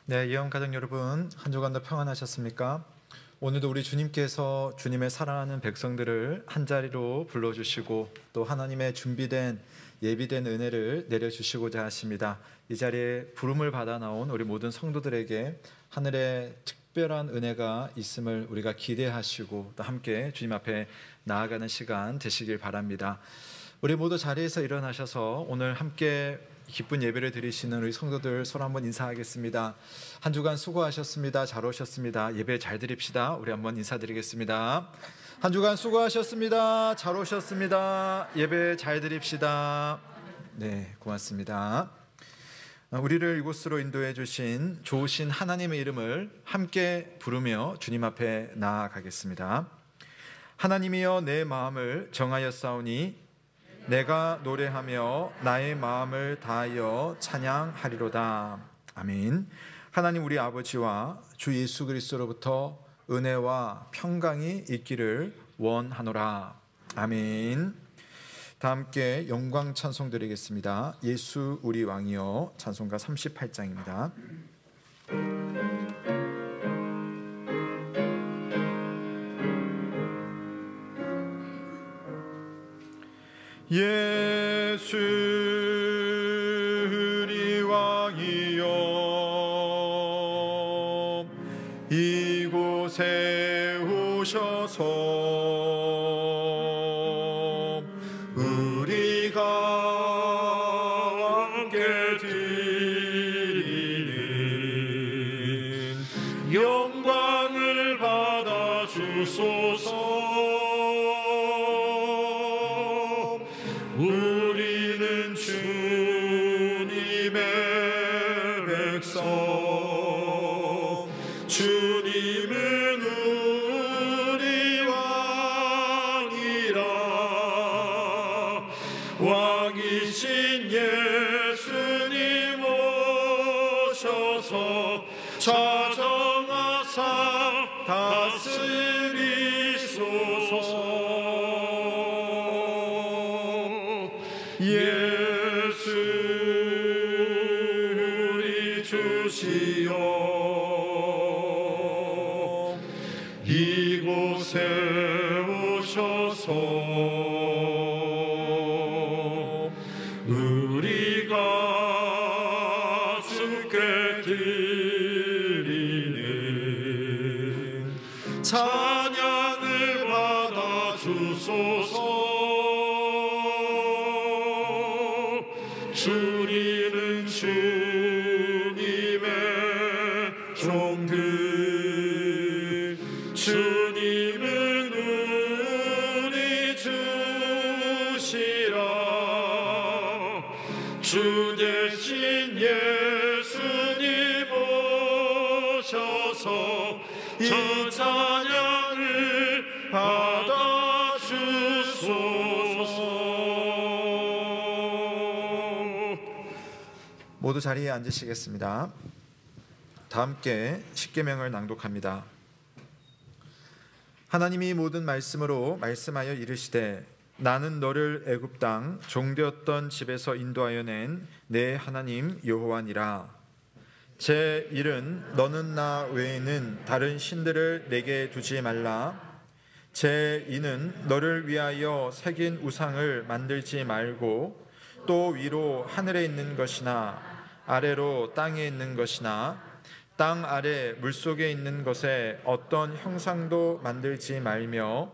네, 예언 가족 여러분, 한 주간도 평안하셨습니까? 오늘도 우리 주님께서 주님의 사랑하는 백성들을 한자리로 불러주시고 또 하나님의 준비된 예비된 은혜를 내려주시고자 하십니다. 이 자리에 부름을 받아 나온 우리 모든 성도들에게 하늘의 특별한 은혜가 있음을 우리가 기대하시고 또 함께 주님 앞에 나아가는 시간 되시길 바랍니다. 우리 모두 자리에서 일어나셔서 오늘 함께 기쁜 예배를 드리시는 우리 성도들 서로 한번 인사하겠습니다. 한 주간 수고하셨습니다. 잘 오셨습니다. 예배 잘 드립시다. 우리 한번 인사드리겠습니다. 한 주간 수고하셨습니다. 잘 오셨습니다. 예배 잘 드립시다. 네, 고맙습니다. 우리를 이곳으로 인도해 주신 좋으신 하나님의 이름을 함께 부르며 주님 앞에 나아가겠습니다. 하나님이여 내 마음을 정하였사오니 내가 노래하며 나의 마음을 다하여 찬양하리로다. 아멘. 하나님 우리 아버지와 주 예수 그리스도로부터 은혜와 평강이 있기를 원하노라. 아멘. 다 함께 영광 찬송 드리겠습니다. 예수 우리 왕이여 찬송가 38장입니다. 예수 우리 왕이여 이곳에 오셔서 우리가 함께 드리는 영광을 받아 주소서. 우리는 주님의 백성, 주님은 우리 왕이라. 왕이신 예수님 오셔서 좌정하사 다스리소서. 예수 우리 주시여 이곳에 오셔서 우리가 주께 드리는 찬양을 받아 주소서. 우리는 주님의 종들, 주님은 우리 주시라. 주 대신 예수님 오셔서 이 찬양을 받아 주소서. 모두 자리에 앉으시겠습니다. 다 함께 십계명을 낭독합니다. 하나님이 모든 말씀으로 말씀하여 이르시되 나는 너를 애굽 땅 종되었던 집에서 인도하여 낸 내 하나님 여호와니라. 제 1은 너는 나 외에는 다른 신들을 내게 두지 말라. 제 2는 너를 위하여 새긴 우상을 만들지 말고 또 위로 하늘에 있는 것이나 아래로 땅에 있는 것이나 땅 아래 물속에 있는 것에 어떤 형상도 만들지 말며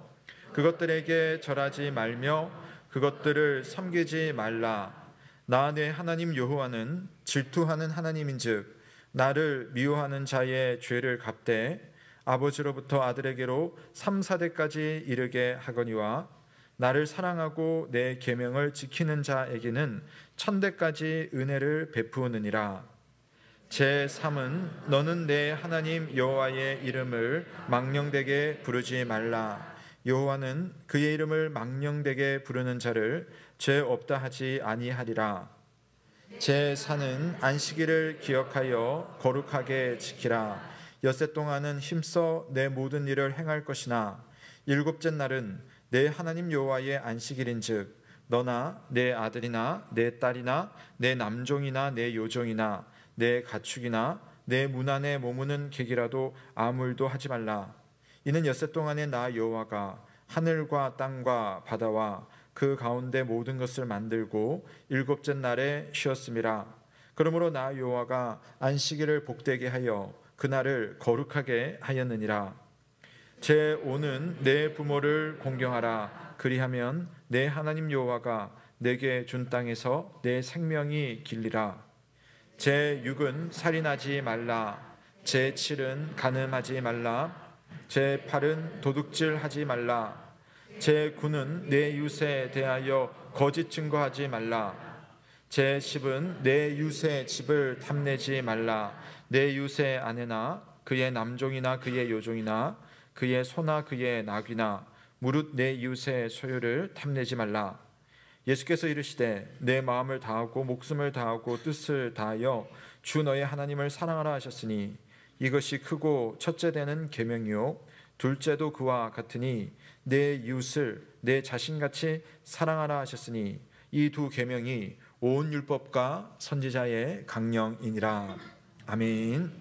그것들에게 절하지 말며 그것들을 섬기지 말라. 나 내 하나님 여호와는 질투하는 하나님인즉 나를 미워하는 자의 죄를 갚되 아버지로부터 아들에게로 3, 4대까지 이르게 하거니와 나를 사랑하고 내 계명을 지키는 자에게는 1000대까지 은혜를 베푸느니라. 제3은 너는 내 하나님 여호와의 이름을 망령되게 부르지 말라. 여호와는 그의 이름을 망령되게 부르는 자를 죄 없다 하지 아니하리라. 제4는 안식일을 기억하여 거룩하게 지키라. 엿새 동안은 힘써 내 모든 일을 행할 것이나 일곱째 날은 내 하나님 여호와의 안식일인즉 너나 내 아들이나 내 딸이나 내 남종이나 내 요종이나 내 가축이나 내 문 안에 머무는 객이라도 아무 일도 하지 말라. 이는 엿새 동안에 나 여호와가 하늘과 땅과 바다와 그 가운데 모든 것을 만들고 일곱째 날에 쉬었음이라. 그러므로 나 여호와가 안식일을 복되게 하여 그날을 거룩하게 하였느니라. 제 오는 내 부모를 공경하라. 그리하면 내 하나님 여호와가 내게 준 땅에서 내 생명이 길리라. 제 6은 살인하지 말라. 제 7은 간음하지 말라. 제 8은 도둑질하지 말라. 제 9는 내 이웃에 대하여 거짓 증거하지 말라. 제 10은 내 이웃의 집을 탐내지 말라. 내 이웃의 아내나 그의 남종이나 그의 여종이나 그의 소나 그의 나귀나 무릇 내 이웃의 소유를 탐내지 말라. 예수께서 이르시되 내 마음을 다하고 목숨을 다하고 뜻을 다하여 주 너의 하나님을 사랑하라 하셨으니 이것이 크고 첫째 되는 계명이요 둘째도 그와 같으니 내 이웃을 내 자신같이 사랑하라 하셨으니 이 두 계명이 온 율법과 선지자의 강령이니라. 아멘.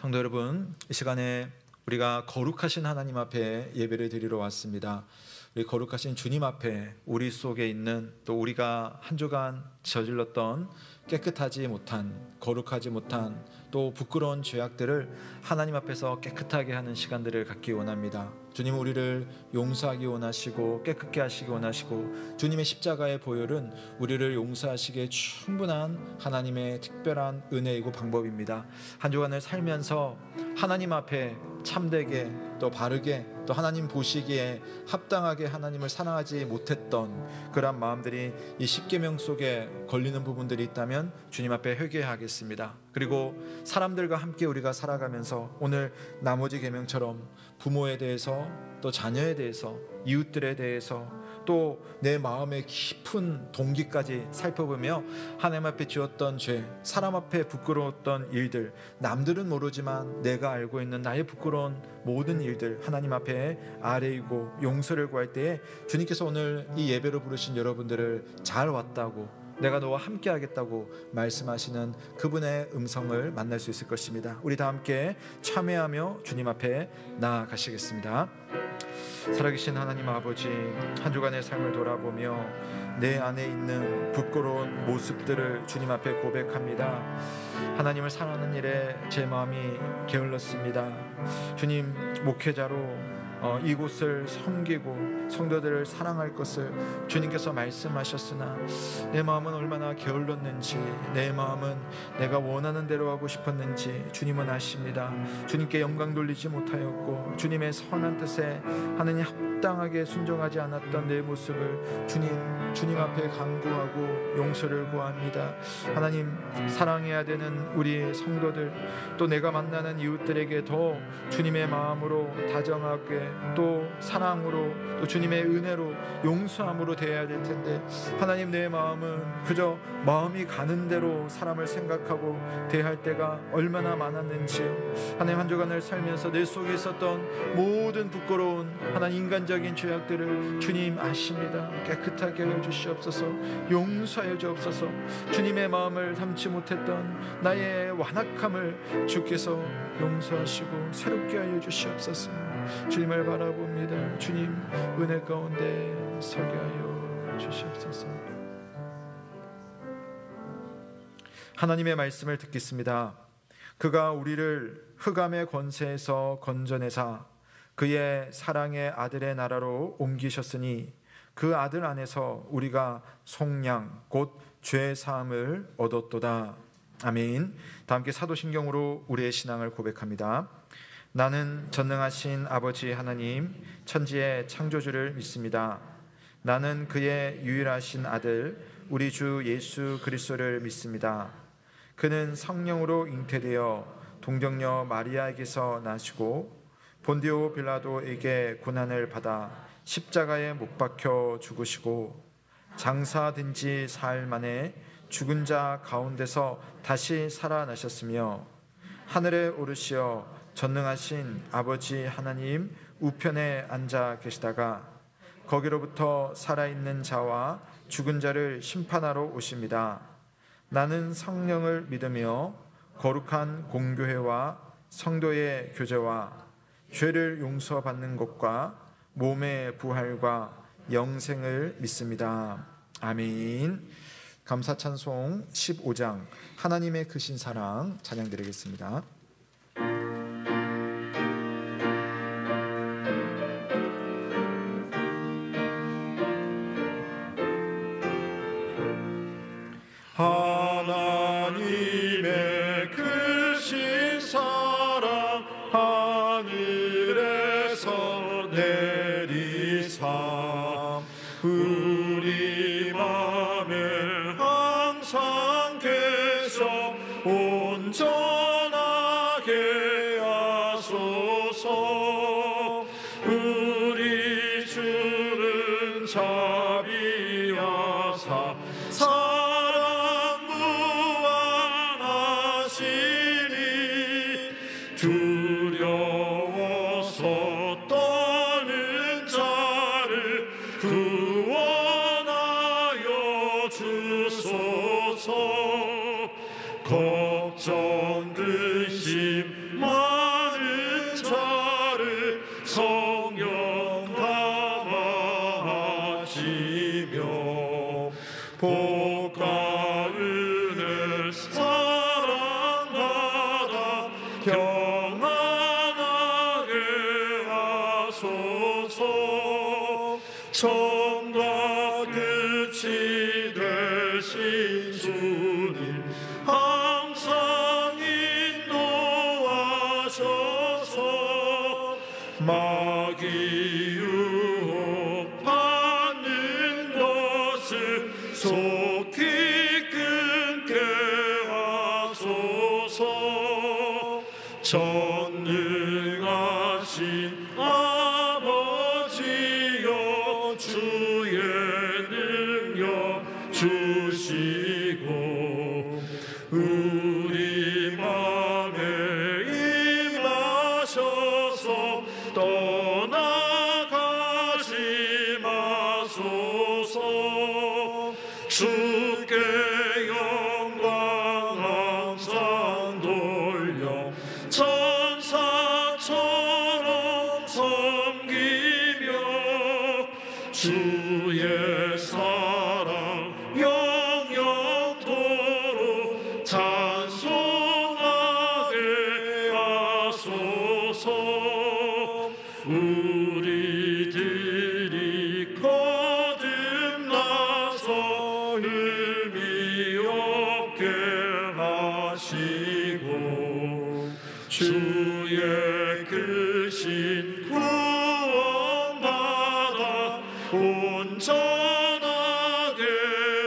성도 여러분, 이 시간에 우리가 거룩하신 하나님 앞에 예배를 드리러 왔습니다. 우리 거룩하신 주님 앞에 우리 속에 있는 또 우리가 한 주간 저질렀던 깨끗하지 못한, 거룩하지 못한 또 부끄러운 죄악들을 하나님 앞에서 깨끗하게 하는 시간들을 갖기 원합니다. 주님은 우리를 용서하기 원하시고 깨끗게 하시기 원하시고 주님의 십자가의 보혈은 우리를 용서하시기에 충분한 하나님의 특별한 은혜이고 방법입니다. 한 주간을 살면서 하나님 앞에 참되게 또 바르게 또 하나님 보시기에 합당하게 하나님을 사랑하지 못했던 그런 마음들이 이 십계명 속에 걸리는 부분들이 있다면 주님 앞에 회개하겠습니다. 그리고 사람들과 함께 우리가 살아가면서 오늘 나머지 계명처럼 부모에 대해서 또 자녀에 대해서 이웃들에 대해서 또 내 마음의 깊은 동기까지 살펴보며 하나님 앞에 지었던 죄, 사람 앞에 부끄러웠던 일들, 남들은 모르지만 내가 알고 있는 나의 부끄러운 모든 일들 하나님 앞에 아뢰이고 용서를 구할 때에 주님께서 오늘 이 예배로 부르신 여러분들을 잘 왔다고, 내가 너와 함께 하겠다고 말씀하시는 그분의 음성을 만날 수 있을 것입니다. 우리 다 함께 참회하며 주님 앞에 나아가시겠습니다. 살아계신 하나님 아버지, 한 주간의 삶을 돌아보며 내 안에 있는 부끄러운 모습들을 주님 앞에 고백합니다. 하나님을 사랑하는 일에 제 마음이 게을렀습니다. 주님, 목회자로 이곳을 섬기고 성도들을 사랑할 것을 주님께서 말씀하셨으나 내 마음은 얼마나 게을렀는지, 내 마음은 내가 원하는 대로 하고 싶었는지 주님은 아십니다. 주님께 영광 돌리지 못하였고 주님의 선한 뜻에 하느님 합당하게 순종하지 않았던 내 모습을 주님 앞에 간구하고 용서를 구합니다. 하나님, 사랑해야 되는 우리 성도들 또 내가 만나는 이웃들에게 더 주님의 마음으로 다정하게 또 사랑으로 또 주님의 은혜로 용서함으로 대해야 될 텐데 하나님, 내 마음은 그저 마음이 가는 대로 사람을 생각하고 대할 때가 얼마나 많았는지요. 하나님, 한 주간을 살면서 내 속에 있었던 모든 부끄러운 하나님 인간적인 죄악들을 주님 아십니다. 깨끗하게 하여 주시옵소서. 용서하여 주옵소서. 주님의 마음을 담지 못했던 나의 완악함을 주께서 용서하시고 새롭게 하여 주시옵소서. 주님을 바라봅니다. 주님, 은혜 가운데 서게 하여 주시옵소서. 하나님의 말씀을 듣겠습니다. 그가 우리를 흑암의 권세에서 건져내사 그의 사랑의 아들의 나라로 옮기셨으니 그 아들 안에서 우리가 속량 곧 죄 사함을 얻었도다. 아멘. 다 함께 사도신경으로 우리의 신앙을 고백합니다. 나는 전능하신 아버지 하나님 천지의 창조주를 믿습니다. 나는 그의 유일하신 아들 우리 주 예수 그리스도를 믿습니다. 그는 성령으로 잉태되어 동정녀 마리아에게서 나시고 본디오 빌라도에게 고난을 받아 십자가에 못 박혀 죽으시고 장사된 지 사흘 만에 죽은 자 가운데서 다시 살아나셨으며 하늘에 오르시어 전능하신 아버지 하나님 우편에 앉아 계시다가 거기로부터 살아있는 자와 죽은 자를 심판하러 오십니다. 나는 성령을 믿으며 거룩한 공교회와 성도의 교제와 죄를 용서받는 것과 몸의 부활과 영생을 믿습니다. 아멘. 감사 찬송 15장 하나님의 크신 사랑 찬양 드리겠습니다. 하나님의 크신 사랑 하늘에서 내리사 우리 맘에 항상 계셔 온전하게 하소서. 우리 주는 자비하사 사랑 무한하시니 두려워서 떠는 자를 구원하여 주소서. 걱정 근심 많은 자를 성령 감화하시며 복과 은을 사랑받아 평안하게 하소서. 처음과 끝이 되신 주님 항상 인도하셔서 마귀 유혹받는 것을 속히 끊게 하소서. 전능하신 아버지여 주의 능력 주시고 우리 맘에 임하셔서 떠나가지 마소서. 주께 영광 항상 돌려 천사처럼 섬기며 주의 사랑 영영토록 찬송하게 하소서. 우리들이 거듭나서 의미 없게 하시고 주의 크신 구원받아 온전하게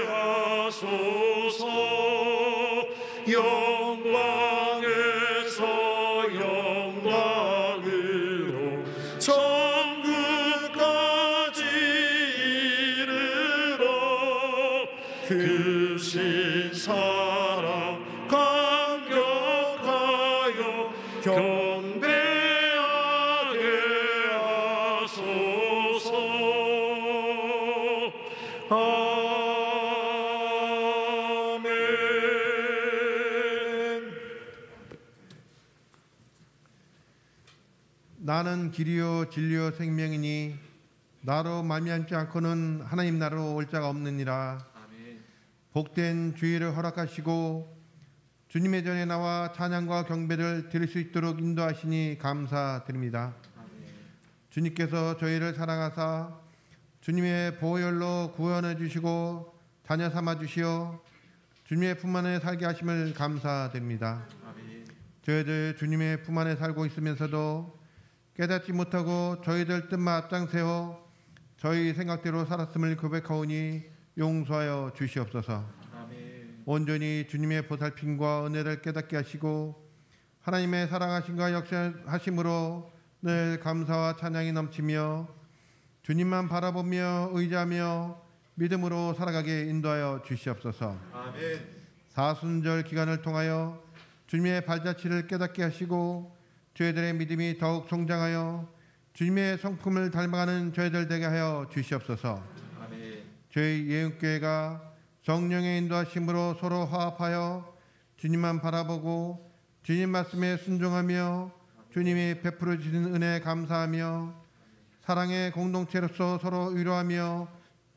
하소서. 영광에서 영광으로 천국까지 이르러 크신 사랑 감격하여 경배하게 하소서. 아멘. 나는 길이요 진리요 생명이니 나로 말미암지 않고는 하나님 나라로 올 자가 없느니라. 복된 주의를 허락하시고 주님의 전에 나와 찬양과 경배를 드릴 수 있도록 인도하시니 감사드립니다. 주님께서 저희를 사랑하사 주님의 보혈로 구원해 주시고 자녀 삼아 주시어 주님의 품 안에 살게 하심을 감사드립니다. 저희들 주님의 품 안에 살고 있으면서도 깨닫지 못하고 저희들 뜻만 앞장세워 저희 생각대로 살았음을 고백하오니 용서하여 주시옵소서. 온전히 주님의 보살핌과 은혜를 깨닫게 하시고 하나님의 사랑하심과 역사하심으로 늘 감사와 찬양이 넘치며 주님만 바라보며 의지하며 믿음으로 살아가게 인도하여 주시옵소서. 아멘. 사순절 기간을 통하여 주님의 발자취를 깨닫게 하시고 저희들의 믿음이 더욱 성장하여 주님의 성품을 닮아가는 저희들 되게 하여 주시옵소서. 아멘. 저희 예은교회가 성령의 인도하심으로 서로 화합하여 주님만 바라보고 주님 말씀에 순종하며 주님이 베풀어 주시는 은혜에 감사하며 사랑의 공동체로서 서로 위로하며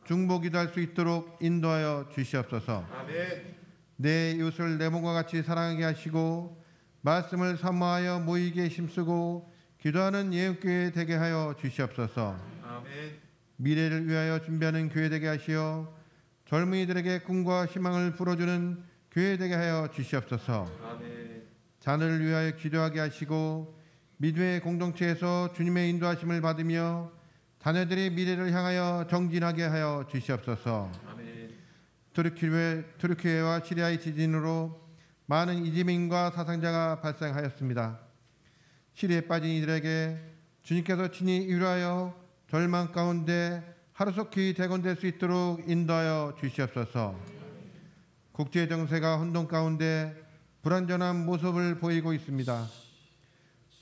중보기도 할 수 있도록 인도하여 주시옵소서. 아멘. 내 이웃을 내 몸과 같이 사랑하게 하시고 말씀을 사모하여 모이게 힘쓰고 기도하는 예언교회 되게 하여 주시옵소서. 아멘. 미래를 위하여 준비하는 교회 되게 하시어 젊은이들에게 꿈과 희망을 불어주는 교회 되게 하여 주시옵소서. 아멘. 자녀를 위하여 기도하게 하시고 믿음의 공동체에서 주님의 인도하심을 받으며 자녀들의 미래를 향하여 정진하게 하여 주시옵소서. 아멘. 투르키예와 시리아의 지진으로 많은 이재민과 사상자가 발생하였습니다. 시리에 빠진 이들에게 주님께서 친히 위로하여 절망 가운데 하루속히 대건될 수 있도록 인도하여 주시옵소서. 국제 정세가 혼돈 가운데 불안전한 모습을 보이고 있습니다.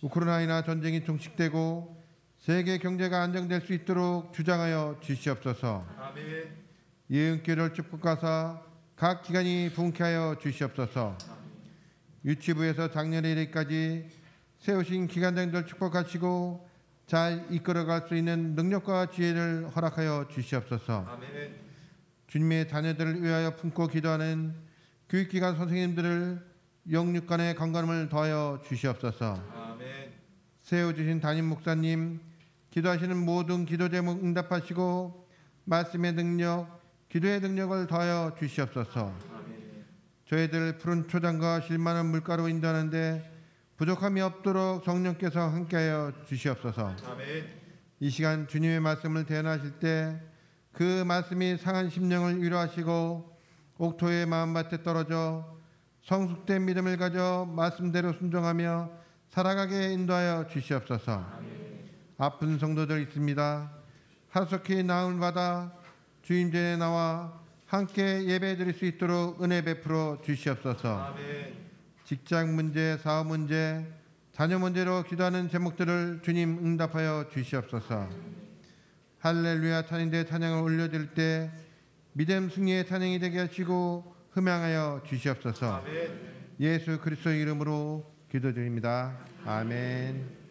우크라이나 전쟁이 종식되고 세계 경제가 안정될 수 있도록 주장하여 주시옵소서. 아멘. 예언교회를 축복하사 각 기관이 분케하여 주시옵소서. 유치부에서 작년에 이르기까지 세우신 기관장들 축복하시고 잘 이끌어갈 수 있는 능력과 지혜를 허락하여 주시옵소서. 아멘. 주님의 자녀들을 위하여 품고 기도하는 교육기관 선생님들을 영육간의 건강을 더하여 주시옵소서. 아멘. 세워주신 담임 목사님, 기도하시는 모든 기도 제목 응답하시고 말씀의 능력, 기도의 능력을 더하여 주시옵소서. 아멘. 저희들 푸른 초장과 실만한 물가로 인도하는데 부족함이 없도록 성령께서 함께하여 주시옵소서. 아멘. 이 시간 주님의 말씀을 대언하실 때 그 말씀이 상한 심령을 위로하시고 옥토의 마음밭에 떨어져 성숙된 믿음을 가져 말씀대로 순종하며 살아가게 인도하여 주시옵소서. 아픈 성도들 있습니다. 하루속히 나음을 받아 주님 전에 나와 함께 예배 드릴 수 있도록 은혜 베풀어 주시옵소서. 아멘. 직장 문제, 사업 문제, 자녀 문제로 기도하는 제목들을 주님 응답하여 주시옵소서. 할렐루야 찬양대 찬양을 올려드릴 때 믿음 승리의 찬양이 되게 하시고 흠양하여 주시옵소서. 아멘. 예수 그리스도의 이름으로 기도드립니다. 아멘.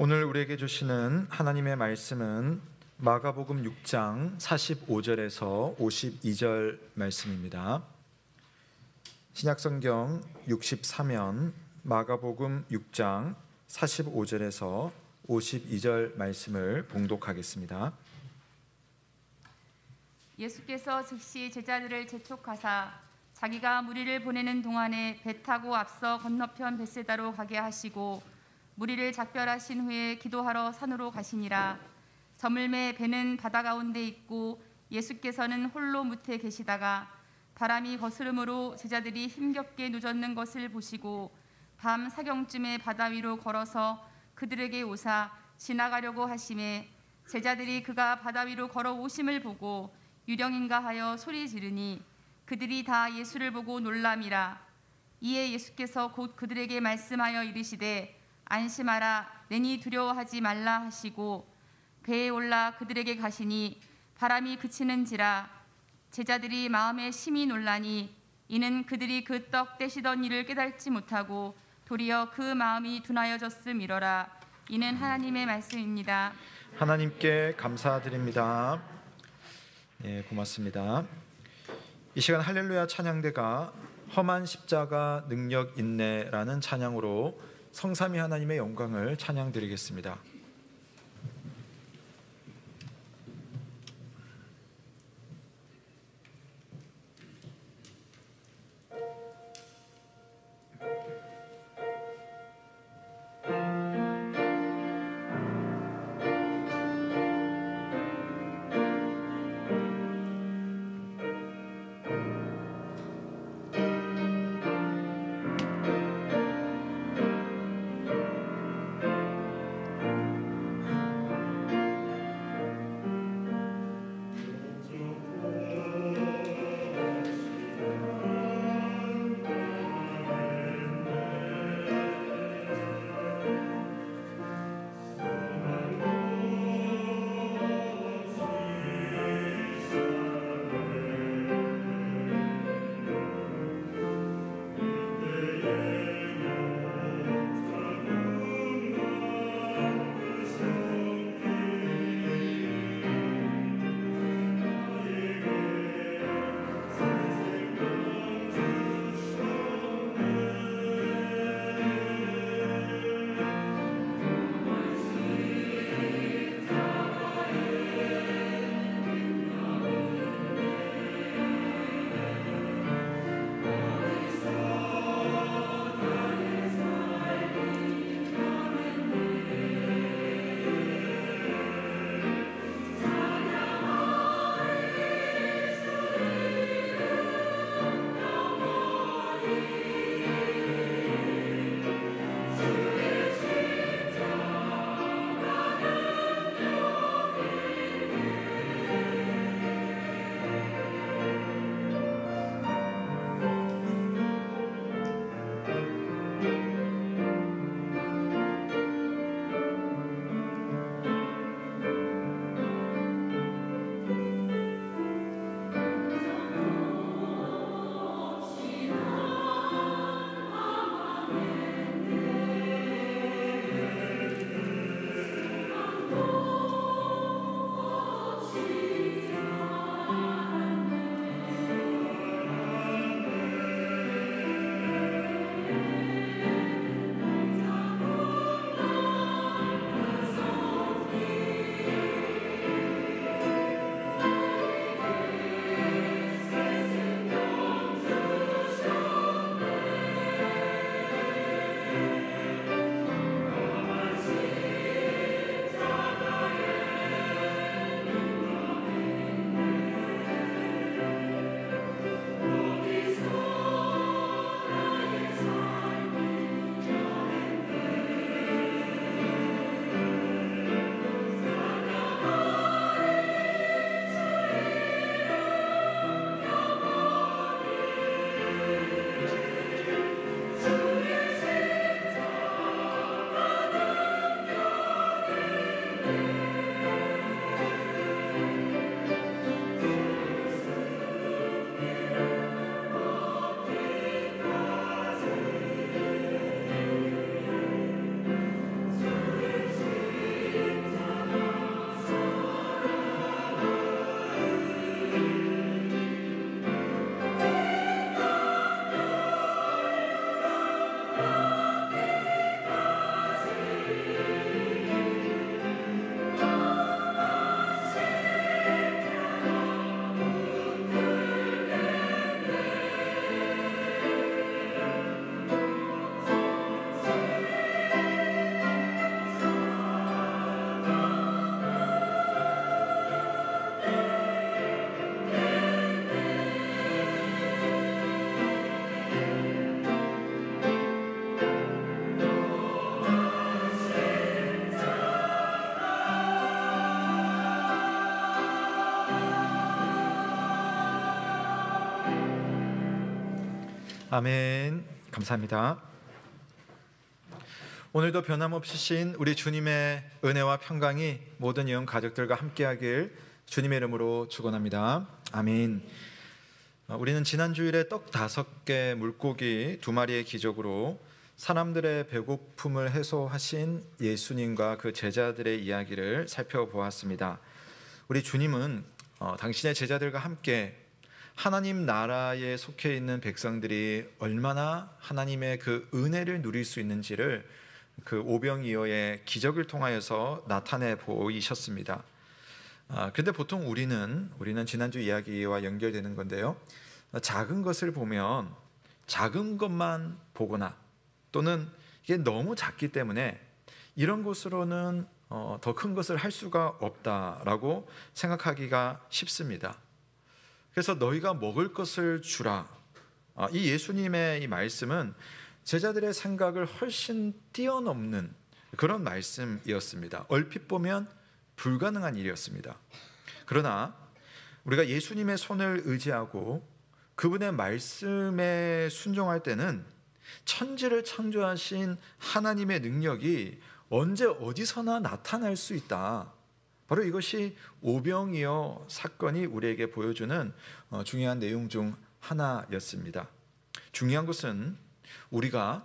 오늘 우리에게 주시는 하나님의 말씀은 마가복음 6장 45절에서 52절 말씀입니다. 신약성경 63면 마가복음 6장 45절에서 52절 말씀을 봉독하겠습니다. 예수께서 즉시 제자들을 재촉하사 자기가 무리를 보내는 동안에 배 타고 앞서 건너편 벳세다로 가게 하시고 무리를 작별하신 후에 기도하러 산으로 가시니라. 저물매 배는 바다 가운데 있고 예수께서는 홀로 무태 계시다가 바람이 거스름으로 제자들이 힘겹게 누젓는 것을 보시고 밤 사경쯤에 바다 위로 걸어서 그들에게 오사 지나가려고 하심에 제자들이 그가 바다 위로 걸어 오심을 보고 유령인가 하여 소리 지르니 그들이 다 예수를 보고 놀람이라. 이에 예수께서 곧 그들에게 말씀하여 이르시되 안심하라 내니 두려워하지 말라 하시고 배에 올라 그들에게 가시니 바람이 그치는지라. 제자들이 마음에 심히 놀라니 이는 그들이 그 떡 떼시던 일을 깨닫지 못하고 도리어 그 마음이 둔하여졌음이러라. 이는 하나님의 말씀입니다. 하나님께 감사드립니다. 예, 고맙습니다. 이 시간 할렐루야 찬양대가 험한 십자가 능력 있네라는 찬양으로 성삼위 하나님의 영광을 찬양드리겠습니다. 아멘. 감사합니다. 오늘도 변함없이 신 우리 주님의 은혜와 평강이 모든 영 가족들과 함께하길 주님의 이름으로 축원합니다. 아멘. 우리는 지난 주일에 떡 5개, 물고기 2마리의 기적으로 사람들의 배고픔을 해소하신 예수님과 그 제자들의 이야기를 살펴보았습니다. 우리 주님은 당신의 제자들과 함께 하나님 나라에 속해 있는 백성들이 얼마나 하나님의 그 은혜를 누릴 수 있는지를 그 오병이어의 기적을 통하여서 나타내 보이셨습니다. 근데 보통 우리는 지난주 이야기와 연결되는 건데요. 작은 것을 보면 작은 것만 보거나 또는 이게 너무 작기 때문에 이런 것으로는 더 큰 것을 할 수가 없다라고 생각하기가 쉽습니다. 그래서 너희가 먹을 것을 주라. 이 예수님의 이 말씀은 제자들의 생각을 훨씬 뛰어넘는 그런 말씀이었습니다. 얼핏 보면 불가능한 일이었습니다. 그러나 우리가 예수님의 손을 의지하고 그분의 말씀에 순종할 때는 천지를 창조하신 하나님의 능력이 언제 어디서나 나타날 수 있다. 바로 이것이 오병이어 사건이 우리에게 보여주는 중요한 내용 중 하나였습니다. 중요한 것은 우리가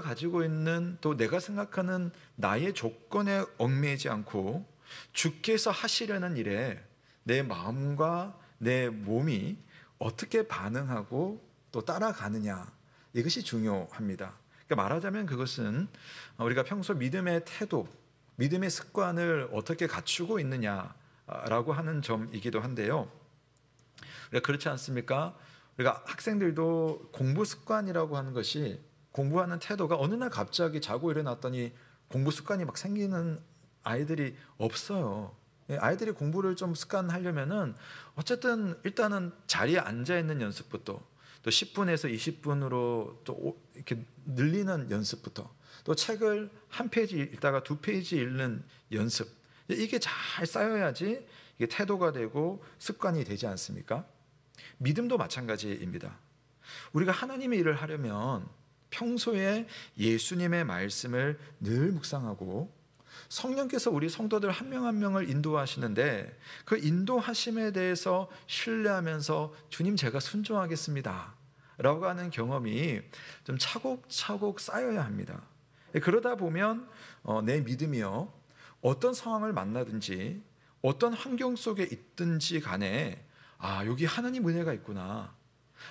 가지고 있는 또 내가 생각하는 나의 조건에 얽매이지 않고 주께서 하시려는 일에 내 마음과 내 몸이 어떻게 반응하고 또 따라가느냐, 이것이 중요합니다. 그러니까 말하자면 그것은 우리가 평소 믿음의 태도, 믿음의 습관을 어떻게 갖추고 있느냐라고 하는 점이기도 한데요. 우리가 그렇지 않습니까? 우리가 학생들도 공부 습관이라고 하는 것이, 공부하는 태도가 어느 날 갑자기 자고 일어났더니 공부 습관이 막 생기는 아이들이 없어요. 아이들이 공부를 좀 습관하려면은 어쨌든 일단은 자리에 앉아 있는 연습부터, 또 10분에서 20분으로 또 이렇게 늘리는 연습부터, 또 책을 한 페이지 읽다가 2페이지 읽는 연습, 이게 잘 쌓여야지 이게 태도가 되고 습관이 되지 않습니까? 믿음도 마찬가지입니다. 우리가 하나님의 일을 하려면 평소에 예수님의 말씀을 늘 묵상하고 성령께서 우리 성도들 한 명 한 명을 인도하시는데 그 인도하심에 대해서 신뢰하면서 주님 제가 순종하겠습니다 라고 하는 경험이 좀 차곡차곡 쌓여야 합니다. 그러다 보면 내 믿음이요, 어떤 상황을 만나든지 어떤 환경 속에 있든지 간에 여기 하나님 은혜가 있구나,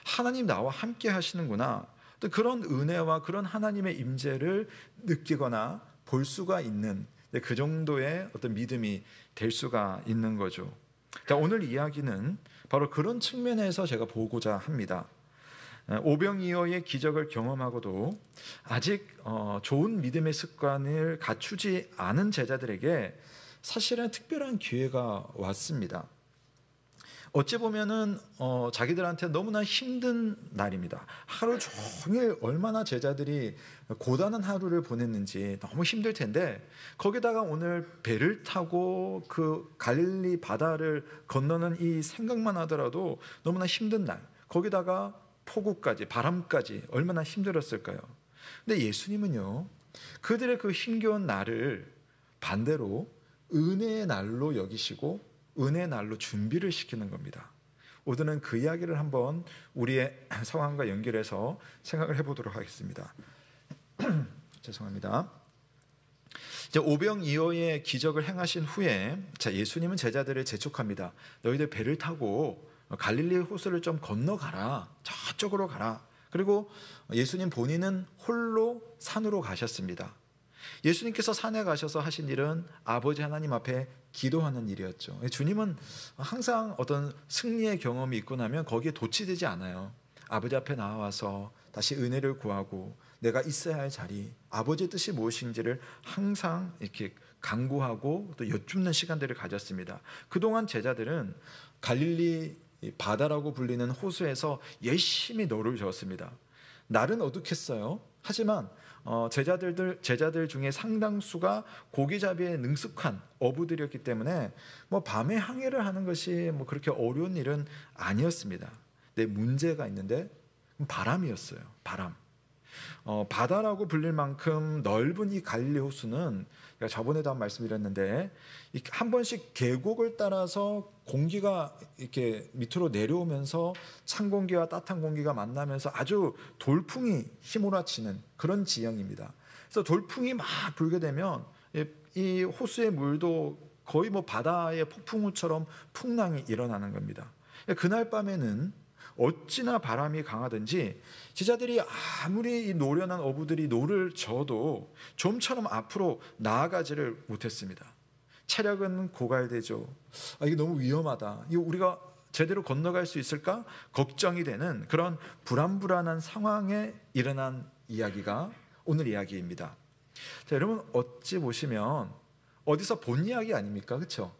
하나님 나와 함께 하시는구나, 또 그런 은혜와 그런 하나님의 임재를 느끼거나 볼 수가 있는 그 정도의 어떤 믿음이 될 수가 있는 거죠. 자, 오늘 이야기는 바로 그런 측면에서 제가 보고자 합니다. 오병이어의 기적을 경험하고도 아직 좋은 믿음의 습관을 갖추지 않은 제자들에게 사실은 특별한 기회가 왔습니다. 어찌 보면은 자기들한테 너무나 힘든 날입니다. 하루 종일 얼마나 제자들이 고단한 하루를 보냈는지 너무 힘들 텐데, 거기다가 오늘 배를 타고 그 갈릴리 바다를 건너는 이 생각만 하더라도 너무나 힘든 날, 거기다가 폭우까지, 바람까지 얼마나 힘들었을까요? 근데 예수님은요, 그들의 그 힘겨운 날을 반대로 은혜의 날로 여기시고 은혜의 날로 준비를 시키는 겁니다. 오늘은 그 이야기를 한번 우리의 상황과 연결해서 생각을 해보도록 하겠습니다. 죄송합니다. 이제 오병이어의 기적을 행하신 후에 예수님은 제자들을 재촉합니다. 너희들 배를 타고 갈릴리 호수를 좀 건너가라, 저쪽으로 가라. 그리고 예수님 본인은 홀로 산으로 가셨습니다. 예수님께서 산에 가셔서 하신 일은 아버지 하나님 앞에 기도하는 일이었죠. 주님은 항상 어떤 승리의 경험이 있고 나면 거기에 도취되지 않아요. 아버지 앞에 나와서 다시 은혜를 구하고 내가 있어야 할 자리, 아버지의 뜻이 무엇인지를 항상 이렇게 간구하고 또 여쭙는 시간들을 가졌습니다. 그동안 제자들은 갈릴리 바다라고 불리는 호수에서 열심히 노를 저었습니다. 날은 어둑했어요. 하지만 제자들 중에 상당수가 고기잡이에 능숙한 어부들이었기 때문에 밤에 항해를 하는 것이 그렇게 어려운 일은 아니었습니다. 근데 문제가 있는데, 바람이었어요. 바람. 바다라고 불릴 만큼 넓은 이 갈릴리 호수는 제가 저번에도 한 말씀드렸는데 한 번씩 계곡을 따라서 공기가 이렇게 밑으로 내려오면서 찬 공기와 따뜻한 공기가 만나면서 아주 돌풍이 휘몰아치는 그런 지형입니다. 그래서 돌풍이 막 불게 되면 이 호수의 물도 거의 뭐 바다의 폭풍우처럼 풍랑이 일어나는 겁니다. 그날 밤에는 어찌나 바람이 강하든지 제자들이 아무리 이 노련한 어부들이 노를 저어도 좀처럼 앞으로 나아가지를 못했습니다. 체력은 고갈되죠. 이게 너무 위험하다. 이거 우리가 제대로 건너갈 수 있을까? 걱정이 되는 그런 불안불안한 상황에 일어난 이야기가 오늘 이야기입니다. 자, 여러분 어찌 보시면 어디서 본 이야기 아닙니까? 그렇죠?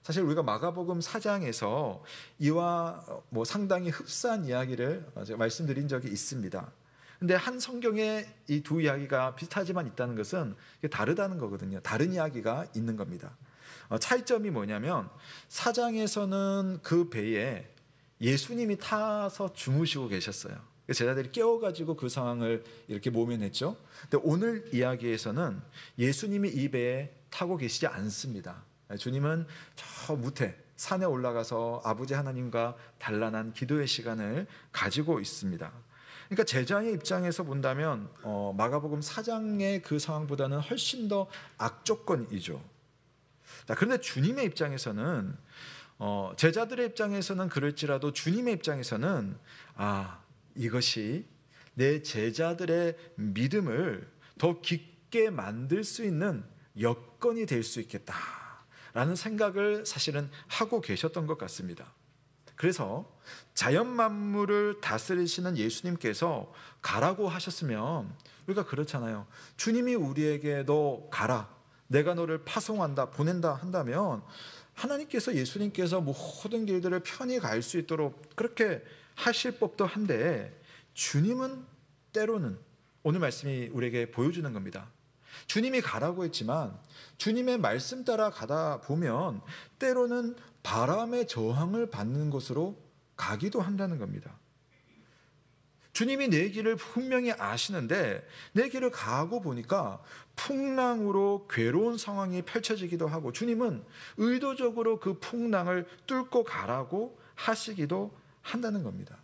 사실 우리가 마가복음 4장에서 이와 뭐 상당히 흡사한 이야기를 제가 말씀드린 적이 있습니다. 근데 한 성경에 이 두 이야기가 비슷하지만 있다는 것은 다르다는 거거든요. 다른 이야기가 있는 겁니다. 차이점이 뭐냐면 4장에서는 그 배에 예수님이 타서 주무시고 계셨어요. 제자들이 깨워가지고 그 상황을 이렇게 모면했죠. 근데 오늘 이야기에서는 예수님이 이 배에 타고 계시지 않습니다. 주님은 저 무태 산에 올라가서 아버지 하나님과 단란한 기도의 시간을 가지고 있습니다. 그러니까 제자의 입장에서 본다면 마가복음 4장의 그 상황보다는 훨씬 더 악조건이죠. 그런데 주님의 입장에서는 제자들의 입장에서는 그럴지라도 주님의 입장에서는 이것이 내 제자들의 믿음을 더 깊게 만들 수 있는 여건이 될 수 있겠다라는 생각을 사실은 하고 계셨던 것 같습니다. 그래서 자연 만물을 다스리시는 예수님께서 가라고 하셨으면 우리가 그렇잖아요. 주님이 우리에게 너 가라, 내가 너를 파송한다, 보낸다 한다면 하나님께서 예수님께서 모든 길들을 편히 갈 수 있도록 그렇게 하실 법도 한데 주님은 때로는 오늘 말씀이 우리에게 보여주는 겁니다. 주님이 가라고 했지만 주님의 말씀 따라 가다 보면 때로는 바람의 저항을 받는 곳으로 가기도 한다는 겁니다. 주님이 내 길을 분명히 아시는데 내 길을 가고 보니까 풍랑으로 괴로운 상황이 펼쳐지기도 하고 주님은 의도적으로 그 풍랑을 뚫고 가라고 하시기도 한다는 겁니다.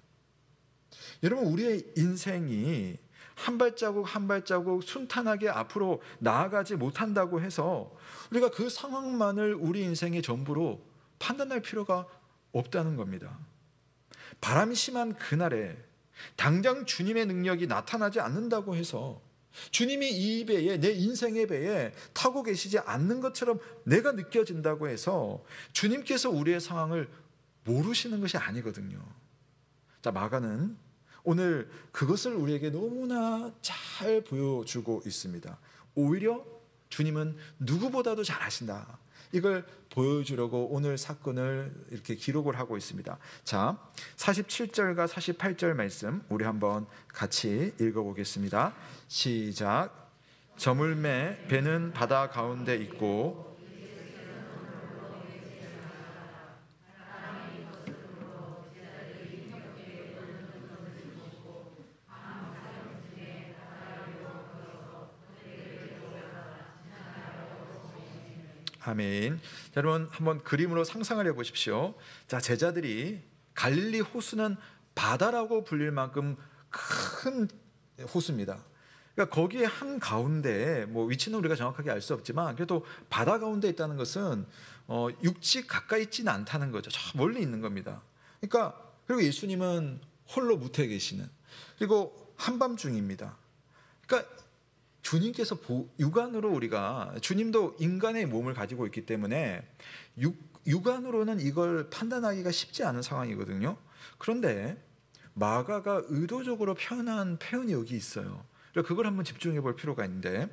여러분, 우리의 인생이 한 발자국 한 발자국 순탄하게 앞으로 나아가지 못한다고 해서 우리가 그 상황만을 우리 인생의 전부로 판단할 필요가 없다는 겁니다. 바람이 심한 그날에 당장 주님의 능력이 나타나지 않는다고 해서 주님이 이 배에, 내 인생의 배에 타고 계시지 않는 것처럼 내가 느껴진다고 해서 주님께서 우리의 상황을 모르시는 것이 아니거든요. 자, 마가는 오늘 그것을 우리에게 너무나 잘 보여주고 있습니다. 오히려 주님은 누구보다도 잘 아신다. 이걸 보여주려고 오늘 사건을 이렇게 기록을 하고 있습니다. 자, 47절과 48절 말씀 우리 한번 같이 읽어보겠습니다. 시작. 저물매 배는 바다 가운데 있고 아멘. 자, 여러분 한번 그림으로 상상을 해보십시오. 자, 제자들이 갈릴리 호수는 바다라고 불릴 만큼 큰 호수입니다. 그러니까 거기에 한 가운데 위치는 우리가 정확하게 알 수 없지만 그래도 바다 가운데 있다는 것은 육지 가까이 있지는 않다는 거죠. 저 멀리 있는 겁니다. 그러니까 그리고 예수님은 홀로 무태에 계시는, 그리고 한밤중입니다. 그러니까 주님께서 육안으로 우리가, 주님도 인간의 몸을 가지고 있기 때문에 육안으로는 이걸 판단하기가 쉽지 않은 상황이거든요. 그런데 마가가 의도적으로 표현한 표현이 여기 있어요. 그걸 한번 집중해 볼 필요가 있는데,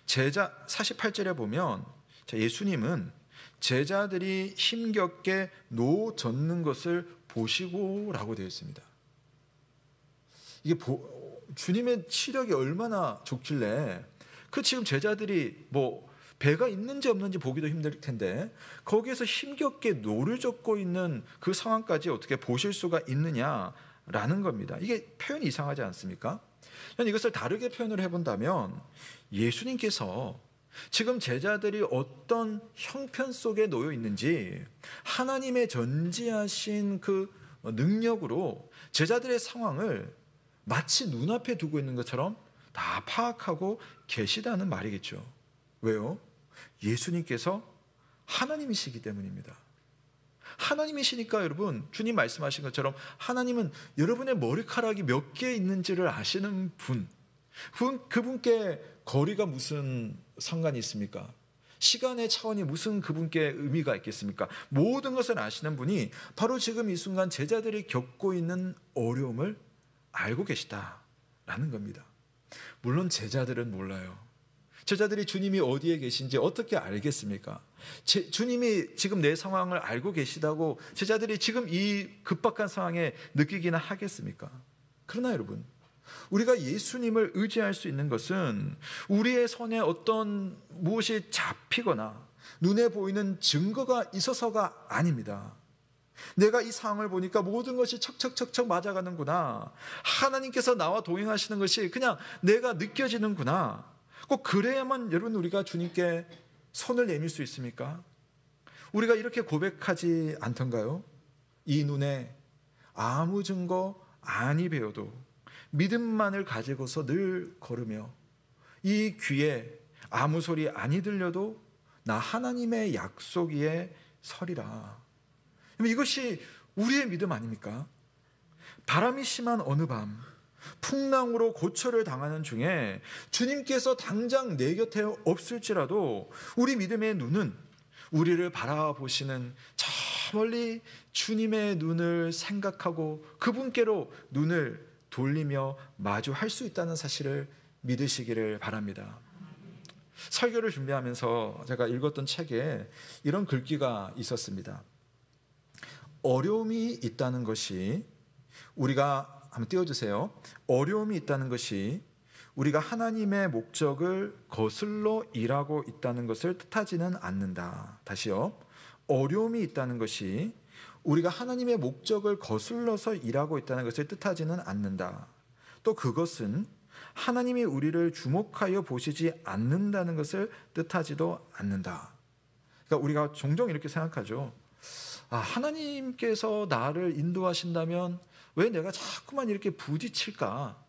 제자 48절에 보면 예수님은 제자들이 힘겹게 노 젓는 것을 보시고라고 되어 있습니다. 이게 주님의 치력이 얼마나 좋길래 지금 제자들이 배가 있는지 없는지 보기도 힘들 텐데 거기에서 힘겹게 노를 젓고 있는 그 상황까지 어떻게 보실 수가 있느냐 라는 겁니다. 이게 표현이 이상하지 않습니까? 이것을 다르게 표현을 해본다면 예수님께서 지금 제자들이 어떤 형편 속에 놓여 있는지 하나님의 전지하신 그 능력으로 제자들의 상황을 마치 눈앞에 두고 있는 것처럼 다 파악하고 계시다는 말이겠죠. 왜요? 예수님께서 하나님이시기 때문입니다. 하나님이시니까 여러분, 주님 말씀하신 것처럼 하나님은 여러분의 머리카락이 몇 개 있는지를 아시는 분, 그분께 거리가 무슨 상관이 있습니까? 시간의 차원이 무슨 그분께 의미가 있겠습니까? 모든 것을 아시는 분이 바로 지금 이 순간 제자들이 겪고 있는 어려움을 알고 계시다라는 겁니다. 물론 제자들은 몰라요. 제자들이 주님이 어디에 계신지 어떻게 알겠습니까? 주님이 지금 내 상황을 알고 계시다고 제자들이 지금 이 급박한 상황에 느끼기는 하겠습니까? 그러나 여러분, 우리가 예수님을 의지할 수 있는 것은 우리의 손에 어떤 무엇이 잡히거나 눈에 보이는 증거가 있어서가 아닙니다. 내가 이 상황을 보니까 모든 것이 척척척척 맞아가는구나, 하나님께서 나와 동행하시는 것이 그냥 내가 느껴지는구나, 꼭 그래야만 여러분 우리가 주님께 손을 내밀 수 있습니까? 우리가 이렇게 고백하지 않던가요? 이 눈에 아무 증거 아니 배워도 믿음만을 가지고서 늘 걸으며, 이 귀에 아무 소리 아니 들려도 나 하나님의 약속 위에 서리라. 이것이 우리의 믿음 아닙니까? 바람이 심한 어느 밤 풍랑으로 고초를 당하는 중에 주님께서 당장 내 곁에 없을지라도 우리 믿음의 눈은 우리를 바라보시는 저 멀리 주님의 눈을 생각하고 그분께로 눈을 돌리며 마주할 수 있다는 사실을 믿으시기를 바랍니다. 설교를 준비하면서 제가 읽었던 책에 이런 글귀가 있었습니다. 어려움이 있다는 것이 우리가, 한번 띄워주세요. 어려움이 있다는 것이 우리가 하나님의 목적을 거슬러 일하고 있다는 것을 뜻하지는 않는다. 다시요. 어려움이 있다는 것이 우리가 하나님의 목적을 거슬러서 일하고 있다는 것을 뜻하지는 않는다. 또 그것은 하나님이 우리를 주목하여 보시지 않는다는 것을 뜻하지도 않는다. 그러니까 우리가 종종 이렇게 생각하죠. 하나님께서 나를 인도하신다면 왜 내가 자꾸만 이렇게 부딪힐까?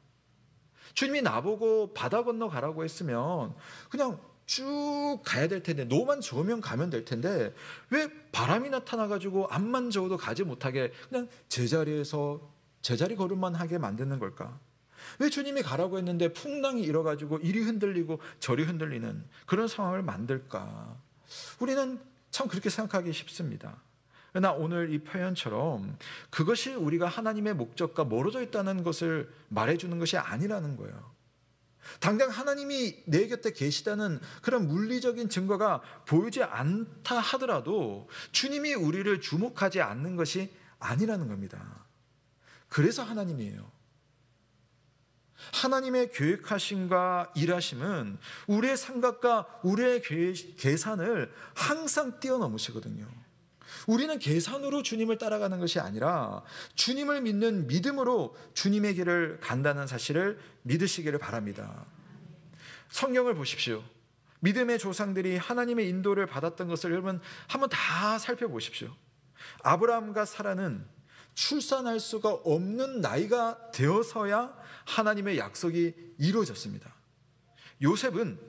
주님이 나보고 바다 건너 가라고 했으면 그냥 쭉 가야 될 텐데, 노만 저으면 가면 될 텐데 왜 바람이 나타나가지고 앞만 저어도 가지 못하게 그냥 제자리 걸음만 하게 만드는 걸까? 왜 주님이 가라고 했는데 풍랑이 일어가지고 이리 흔들리고 저리 흔들리는 그런 상황을 만들까? 우리는 참 그렇게 생각하기 쉽습니다. 그러나 오늘 이 표현처럼 그것이 우리가 하나님의 목적과 멀어져 있다는 것을 말해주는 것이 아니라는 거예요. 당장 하나님이 내 곁에 계시다는 그런 물리적인 증거가 보이지 않다 하더라도 주님이 우리를 주목하지 않는 것이 아니라는 겁니다. 그래서 하나님이에요. 하나님의 계획하심과 일하심은 우리의 생각과 우리의 계산을 항상 뛰어넘으시거든요. 우리는 계산으로 주님을 따라가는 것이 아니라 주님을 믿는 믿음으로 주님의 길을 간다는 사실을 믿으시기를 바랍니다. 성경을 보십시오. 믿음의 조상들이 하나님의 인도를 받았던 것을 여러분 한번 다 살펴보십시오. 아브라함과 사라는 출산할 수가 없는 나이가 되어서야 하나님의 약속이 이루어졌습니다. 요셉은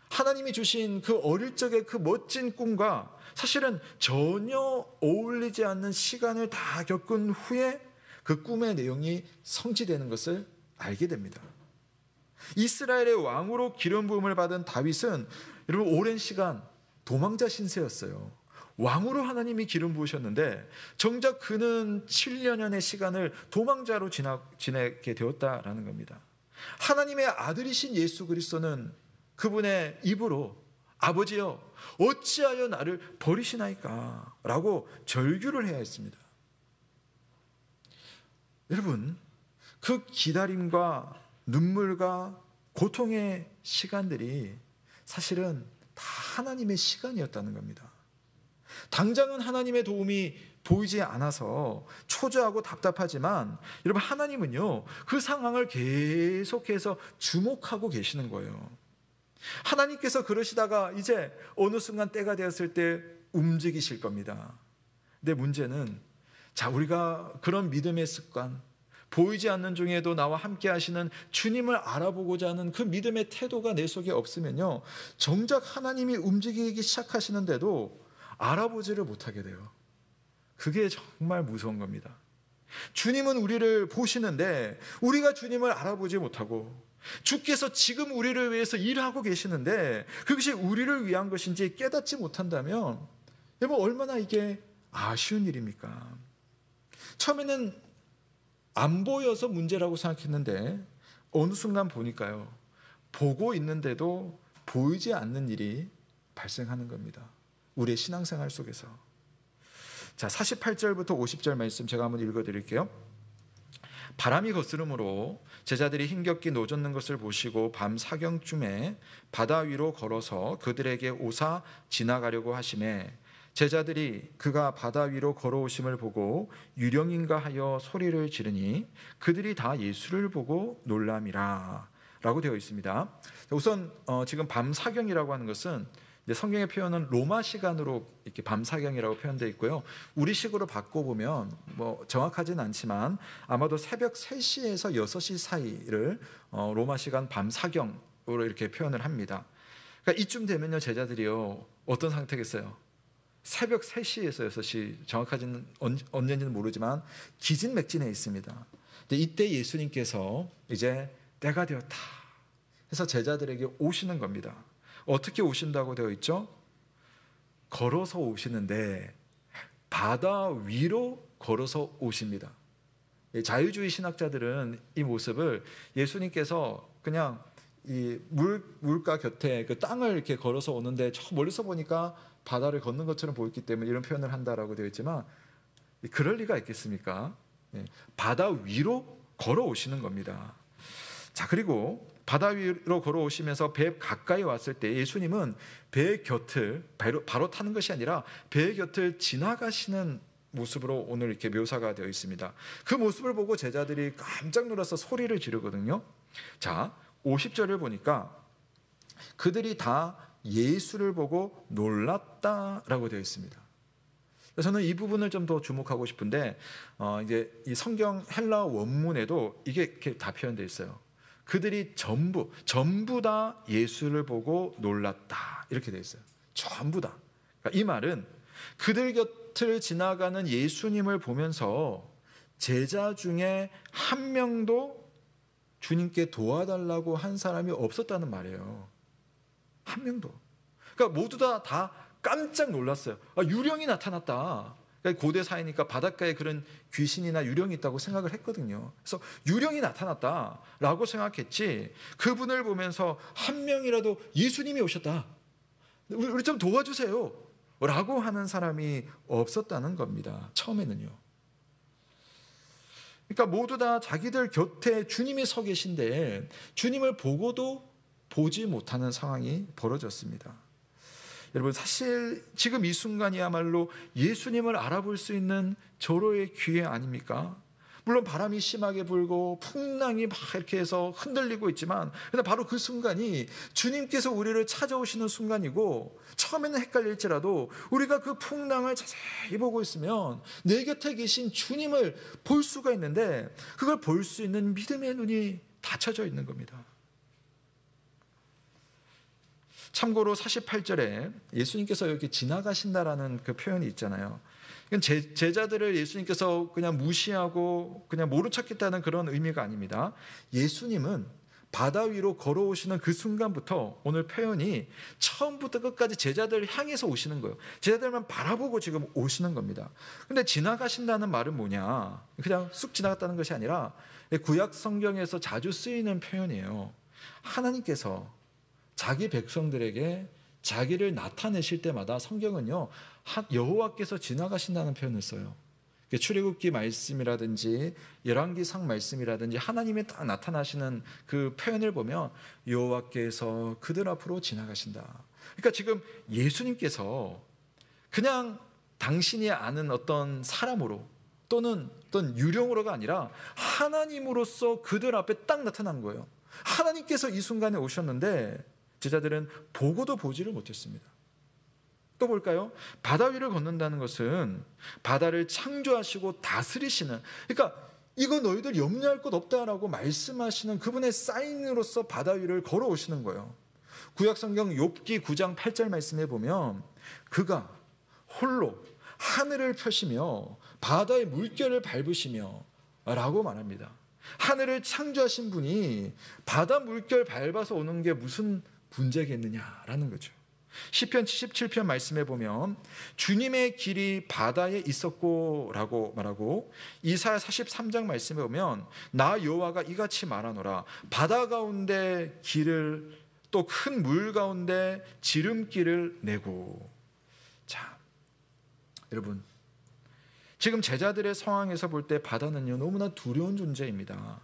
하나님이 주신 그 어릴 적의 그 멋진 꿈과 사실은 전혀 어울리지 않는 시간을 다 겪은 후에 그 꿈의 내용이 성취되는 것을 알게 됩니다. 이스라엘의 왕으로 기름 부음을 받은 다윗은 여러분 오랜 시간 도망자 신세였어요. 왕으로 하나님이 기름 부으셨는데 정작 그는 7년의 시간을 도망자로 지내게 되었다라는 겁니다. 하나님의 아들이신 예수 그리스도는 그분의 입으로 아버지여 어찌하여 나를 버리시나이까 라고 절규를 해야 했습니다. 여러분, 그 기다림과 눈물과 고통의 시간들이 사실은 다 하나님의 시간이었다는 겁니다. 당장은 하나님의 도움이 보이지 않아서 초조하고 답답하지만 여러분, 하나님은요 그 상황을 계속해서 주목하고 계시는 거예요. 하나님께서 그러시다가 이제 어느 순간 때가 되었을 때 움직이실 겁니다. 근데 문제는, 자, 우리가 그런 믿음의 습관, 보이지 않는 중에도 나와 함께 하시는 주님을 알아보고자 하는 그 믿음의 태도가 내 속에 없으면요, 정작 하나님이 움직이기 시작하시는데도 알아보지를 못하게 돼요. 그게 정말 무서운 겁니다. 주님은 우리를 보시는데 우리가 주님을 알아보지 못하고, 주께서 지금 우리를 위해서 일하고 계시는데 그것이 우리를 위한 것인지 깨닫지 못한다면 여러분, 얼마나 이게 아쉬운 일입니까? 처음에는 안 보여서 문제라고 생각했는데 어느 순간 보니까요, 보고 있는데도 보이지 않는 일이 발생하는 겁니다. 우리의 신앙생활 속에서. 자, 48절부터 50절 말씀 제가 한번 읽어드릴게요. 바람이 거스름으로 제자들이 힘겹게 노젓는 것을 보시고 밤 사경쯤에 바다 위로 걸어서 그들에게 오사 지나가려고 하시매, 제자들이 그가 바다 위로 걸어오심을 보고 유령인가 하여 소리를 지르니 그들이 다 예수를 보고 놀람이라 라고 되어 있습니다. 우선 지금 밤 사경이라고 하는 것은 성경의 표현은 로마 시간으로 이렇게 밤 사경이라고 표현되어 있고요. 우리식으로 바꿔보면 뭐 정확하진 않지만 아마도 새벽 3시에서 6시 사이를 로마 시간 밤 사경으로 이렇게 표현을 합니다. 그러니까 이쯤 되면요, 제자들이요 어떤 상태겠어요? 새벽 3시에서 6시, 정확하지는 언제인지는 모르지만 기진맥진해 있습니다. 근데 이때 예수님께서 이제 때가 되었다 해서 제자들에게 오시는 겁니다. 어떻게 오신다고 되어 있죠? 걸어서 오시는데 바다 위로 걸어서 오십니다. 자유주의 신학자들은 이 모습을 예수님께서 그냥 이 물가 곁에 그 땅을 이렇게 걸어서 오는데 저 멀리서 보니까 바다를 걷는 것처럼 보였기 때문에 이런 표현을 한다라고 되어 있지만, 그럴 리가 있겠습니까? 바다 위로 걸어오시는 겁니다. 자, 그리고 바다 위로 걸어오시면서 배 가까이 왔을 때 예수님은 배 곁을 바로 타는 것이 아니라 배 곁을 지나가시는 모습으로 오늘 이렇게 묘사가 되어 있습니다. 그 모습을 보고 제자들이 깜짝 놀라서 소리를 지르거든요. 자, 50절을 보니까 그들이 다 예수를 보고 놀랐다라고 되어 있습니다. 저는 이 부분을 좀 더 주목하고 싶은데, 이제 이 성경 헬라 원문에도 이게 이렇게 다 표현되어 있어요. 그들이 전부 다 예수를 보고 놀랐다 이렇게 되어 있어요. 전부 다. 그러니까 이 말은 그들 곁을 지나가는 예수님을 보면서 제자 중에 한 명도 주님께 도와달라고 한 사람이 없었다는 말이에요. 한 명도. 그러니까 모두 다 깜짝 놀랐어요. 유령이 나타났다. 그러니까 고대 사회니까 바닷가에 그런 귀신이나 유령이 있다고 생각을 했거든요. 그래서 유령이 나타났다라고 생각했지, 그분을 보면서 한 명이라도 예수님이 오셨다, 우리 좀 도와주세요 라고 하는 사람이 없었다는 겁니다. 처음에는요. 그러니까 모두 다 자기들 곁에 주님이 서 계신데 주님을 보고도 보지 못하는 상황이 벌어졌습니다. 여러분, 사실 지금 이 순간이야말로 예수님을 알아볼 수 있는 절호의 기회 아닙니까? 물론 바람이 심하게 불고 풍랑이 막 이렇게 해서 흔들리고 있지만, 근데 바로 그 순간이 주님께서 우리를 찾아오시는 순간이고, 처음에는 헷갈릴지라도 우리가 그 풍랑을 자세히 보고 있으면 내 곁에 계신 주님을 볼 수가 있는데, 그걸 볼 수 있는 믿음의 눈이 닫혀져 있는 겁니다. 참고로 48절에 예수님께서 이렇게 지나가신다라는 그 표현이 있잖아요. 제자들을 예수님께서 그냥 무시하고 그냥 모른 척했다는 그런 의미가 아닙니다. 예수님은 바다 위로 걸어오시는 그 순간부터 오늘 표현이 처음부터 끝까지 제자들을 향해서 오시는 거예요. 제자들만 바라보고 지금 오시는 겁니다. 근데 지나가신다는 말은 뭐냐? 그냥 쑥 지나갔다는 것이 아니라 구약 성경에서 자주 쓰이는 표현이에요. 하나님께서 자기 백성들에게 자기를 나타내실 때마다 성경은요, 여호와께서 지나가신다는 표현을 써요. 출애굽기 말씀이라든지 열왕기상 말씀이라든지 하나님이 딱 나타나시는 그 표현을 보면 여호와께서 그들 앞으로 지나가신다. 그러니까 지금 예수님께서 그냥 당신이 아는 어떤 사람으로 또는 어떤 유령으로가 아니라 하나님으로서 그들 앞에 딱 나타난 거예요. 하나님께서 이 순간에 오셨는데 제자들은 보고도 보지를 못했습니다. 또 볼까요? 바다 위를 걷는다는 것은 바다를 창조하시고 다스리시는, 그러니까 이거 너희들 염려할 것 없다라고 말씀하시는 그분의 사인으로서 바다 위를 걸어오시는 거예요. 구약성경 욥기 9장 8절 말씀에 보면 그가 홀로 하늘을 펴시며 바다의 물결을 밟으시며 라고 말합니다. 하늘을 창조하신 분이 바다 물결 밟아서 오는 게 무슨 문제겠느냐라는 거죠. 시편 77편 말씀에 보면 주님의 길이 바다에 있었고 라고 말하고, 이사야 43장 말씀에 보면 나 여호와가 이같이 말하노라 바다 가운데 길을 또 큰 물 가운데 지름길을 내고. 자, 여러분, 지금 제자들의 상황에서 볼 때 바다는요 너무나 두려운 존재입니다.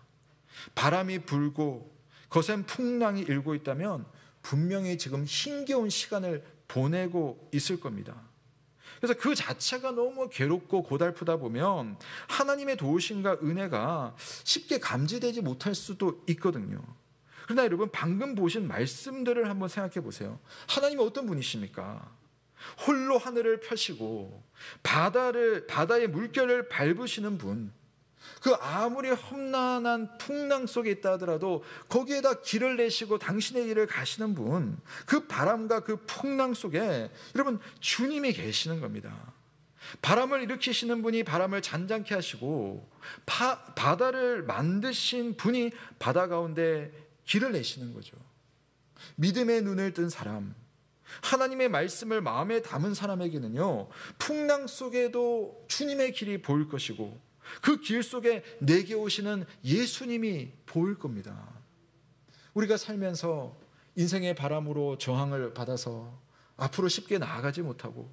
바람이 불고 거센 풍랑이 일고 있다면 분명히 지금 힘겨운 시간을 보내고 있을 겁니다. 그래서 그 자체가 너무 괴롭고 고달프다 보면 하나님의 도우심과 은혜가 쉽게 감지되지 못할 수도 있거든요. 그러나 여러분, 방금 보신 말씀들을 한번 생각해 보세요. 하나님은 어떤 분이십니까? 홀로 하늘을 펴시고 바다의 물결을 밟으시는 분, 그 아무리 험난한 풍랑 속에 있다 하더라도 거기에다 길을 내시고 당신의 일을 가시는 분, 그 바람과 그 풍랑 속에 여러분 주님이 계시는 겁니다. 바람을 일으키시는 분이 바람을 잔잔케 하시고 바다를 만드신 분이 바다 가운데 길을 내시는 거죠. 믿음의 눈을 뜬 사람, 하나님의 말씀을 마음에 담은 사람에게는요 풍랑 속에도 주님의 길이 보일 것이고 그 길 속에 내게 오시는 예수님이 보일 겁니다. 우리가 살면서 인생의 바람으로 저항을 받아서 앞으로 쉽게 나아가지 못하고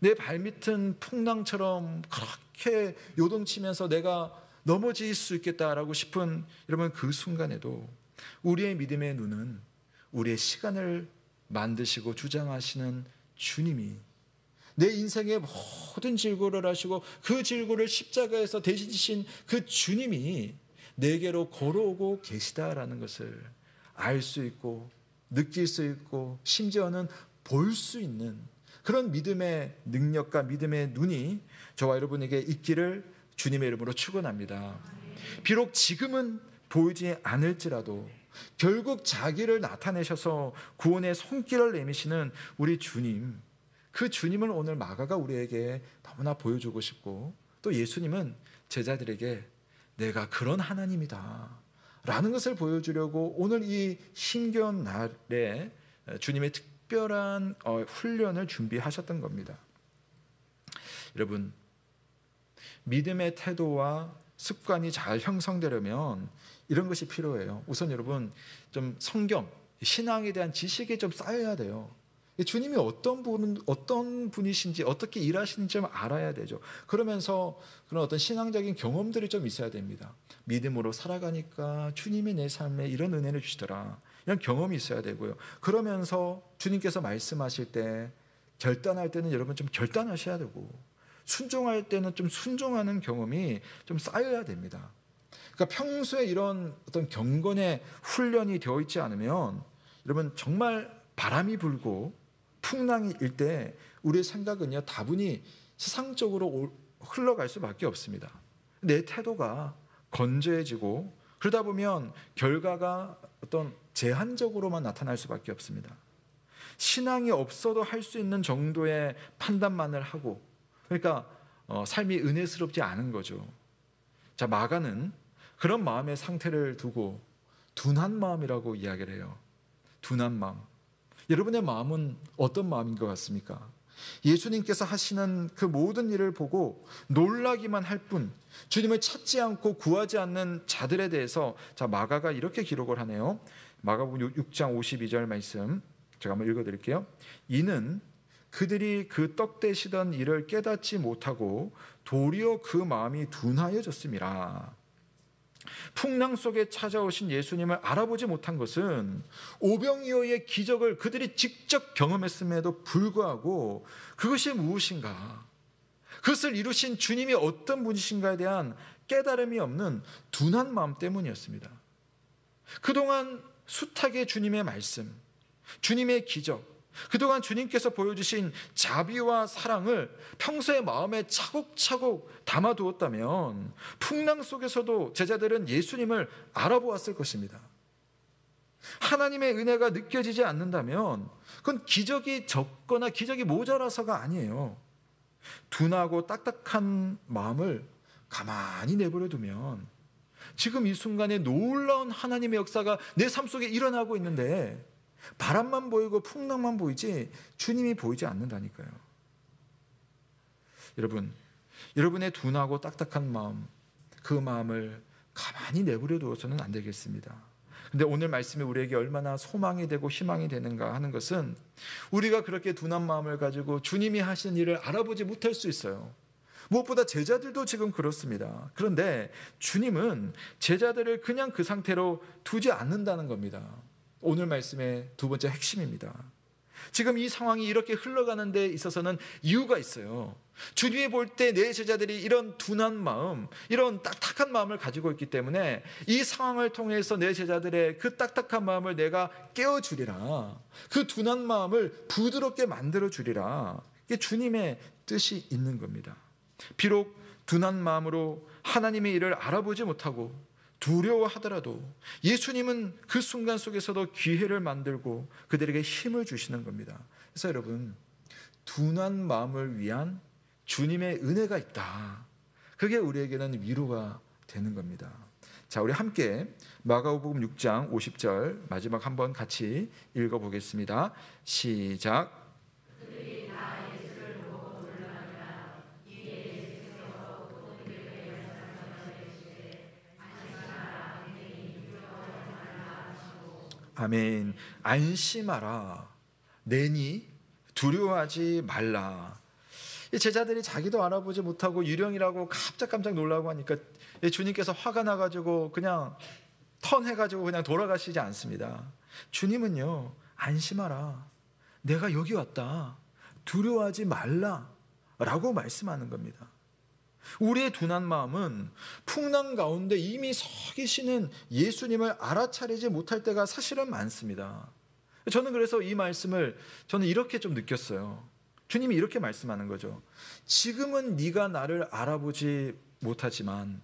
내 발밑은 풍랑처럼 그렇게 요동치면서 내가 넘어질 수 있겠다라고 싶은 여러분 그 순간에도 우리의 믿음의 눈은 우리의 시간을 만드시고 주장하시는 주님이 내 인생의 모든 질고를 하시고 그 질고를 십자가에서 대신 지신 그 주님이 내게로 걸어오고 계시다라는 것을 알 수 있고 느낄 수 있고 심지어는 볼 수 있는 그런 믿음의 능력과 믿음의 눈이 저와 여러분에게 있기를 주님의 이름으로 축원합니다. 비록 지금은 보이지 않을지라도 결국 자기를 나타내셔서 구원의 손길을 내미시는 우리 주님, 그 주님을 오늘 마가가 우리에게 너무나 보여주고 싶고, 또 예수님은 제자들에게 내가 그런 하나님이다 라는 것을 보여주려고 오늘 이 힘겨운 날에 주님의 특별한 훈련을 준비하셨던 겁니다. 여러분, 믿음의 태도와 습관이 잘 형성되려면 이런 것이 필요해요. 우선 여러분, 좀 성경, 신앙에 대한 지식이 좀 쌓여야 돼요. 주님이 어떤 분이신지 어떻게 일하시는지 좀 알아야 되죠. 그러면서 그런 어떤 신앙적인 경험들이 좀 있어야 됩니다. 믿음으로 살아가니까 주님이 내 삶에 이런 은혜를 주시더라, 이런 경험이 있어야 되고요. 그러면서 주님께서 말씀하실 때 결단할 때는 여러분 좀 결단하셔야 되고, 순종할 때는 좀 순종하는 경험이 좀 쌓여야 됩니다. 그러니까 평소에 이런 어떤 경건의 훈련이 되어 있지 않으면 여러분 정말 바람이 불고 풍랑이 일 때 우리의 생각은요 다분히 세상적으로 흘러갈 수밖에 없습니다. 내 태도가 건조해지고 그러다 보면 결과가 어떤 제한적으로만 나타날 수밖에 없습니다. 신앙이 없어도 할 수 있는 정도의 판단만을 하고, 그러니까 삶이 은혜스럽지 않은 거죠. 자, 마가는 그런 마음의 상태를 두고 둔한 마음이라고 이야기를 해요. 둔한 마음. 여러분의 마음은 어떤 마음인 것 같습니까? 예수님께서 하시는 그 모든 일을 보고 놀라기만 할 뿐 주님을 찾지 않고 구하지 않는 자들에 대해서 자, 마가가 이렇게 기록을 하네요. 마가복음 6장 52절 말씀 제가 한번 읽어드릴게요. 이는 그들이 그 떡 되시던 일을 깨닫지 못하고 도리어 그 마음이 둔하여졌음이라. 풍랑 속에 찾아오신 예수님을 알아보지 못한 것은 오병이어의 기적을 그들이 직접 경험했음에도 불구하고 그것이 무엇인가, 그것을 이루신 주님이 어떤 분이신가에 대한 깨달음이 없는 둔한 마음 때문이었습니다. 그동안 숱하게 주님의 말씀, 주님의 기적, 그동안 주님께서 보여주신 자비와 사랑을 평소의 마음에 차곡차곡 담아두었다면 풍랑 속에서도 제자들은 예수님을 알아보았을 것입니다. 하나님의 은혜가 느껴지지 않는다면 그건 기적이 적거나 기적이 모자라서가 아니에요. 둔하고 딱딱한 마음을 가만히 내버려 두면 지금 이 순간에 놀라운 하나님의 역사가 내 삶 속에 일어나고 있는데 바람만 보이고 풍랑만 보이지 주님이 보이지 않는다니까요. 여러분, 여러분의 둔하고 딱딱한 마음, 그 마음을 가만히 내버려 두어서는 안 되겠습니다. 근데 오늘 말씀이 우리에게 얼마나 소망이 되고 희망이 되는가 하는 것은 우리가 그렇게 둔한 마음을 가지고 주님이 하신 일을 알아보지 못할 수 있어요. 무엇보다 제자들도 지금 그렇습니다. 그런데 주님은 제자들을 그냥 그 상태로 두지 않는다는 겁니다. 오늘 말씀의 두 번째 핵심입니다. 지금 이 상황이 이렇게 흘러가는 데 있어서는 이유가 있어요. 주님이 볼 때 내 제자들이 이런 둔한 마음, 이런 딱딱한 마음을 가지고 있기 때문에 이 상황을 통해서 내 제자들의 그 딱딱한 마음을 내가 깨워주리라, 그 둔한 마음을 부드럽게 만들어주리라, 이게 주님의 뜻이 있는 겁니다. 비록 둔한 마음으로 하나님의 일을 알아보지 못하고 두려워하더라도 예수님은 그 순간 속에서도 기회를 만들고 그들에게 힘을 주시는 겁니다. 그래서 여러분, 둔한 마음을 위한 주님의 은혜가 있다. 그게 우리에게는 위로가 되는 겁니다. 자, 우리 함께 마가복음 6장 50절 마지막 한번 같이 읽어보겠습니다. 시작. 아멘. 안심하라. 내니 두려워하지 말라. 이 제자들이 자기도 알아보지 못하고 유령이라고 깜짝깜짝 놀라고 하니까 주님께서 화가 나가지고 그냥 턴해가지고 그냥 돌아가시지 않습니다. 주님은요, 안심하라. 내가 여기 왔다. 두려워하지 말라. 라고 말씀하는 겁니다. 우리의 둔한 마음은 풍랑 가운데 이미 서 계시는 예수님을 알아차리지 못할 때가 사실은 많습니다. 저는 그래서 이 말씀을 저는 이렇게 좀 느꼈어요. 주님이 이렇게 말씀하는 거죠. 지금은 네가 나를 알아보지 못하지만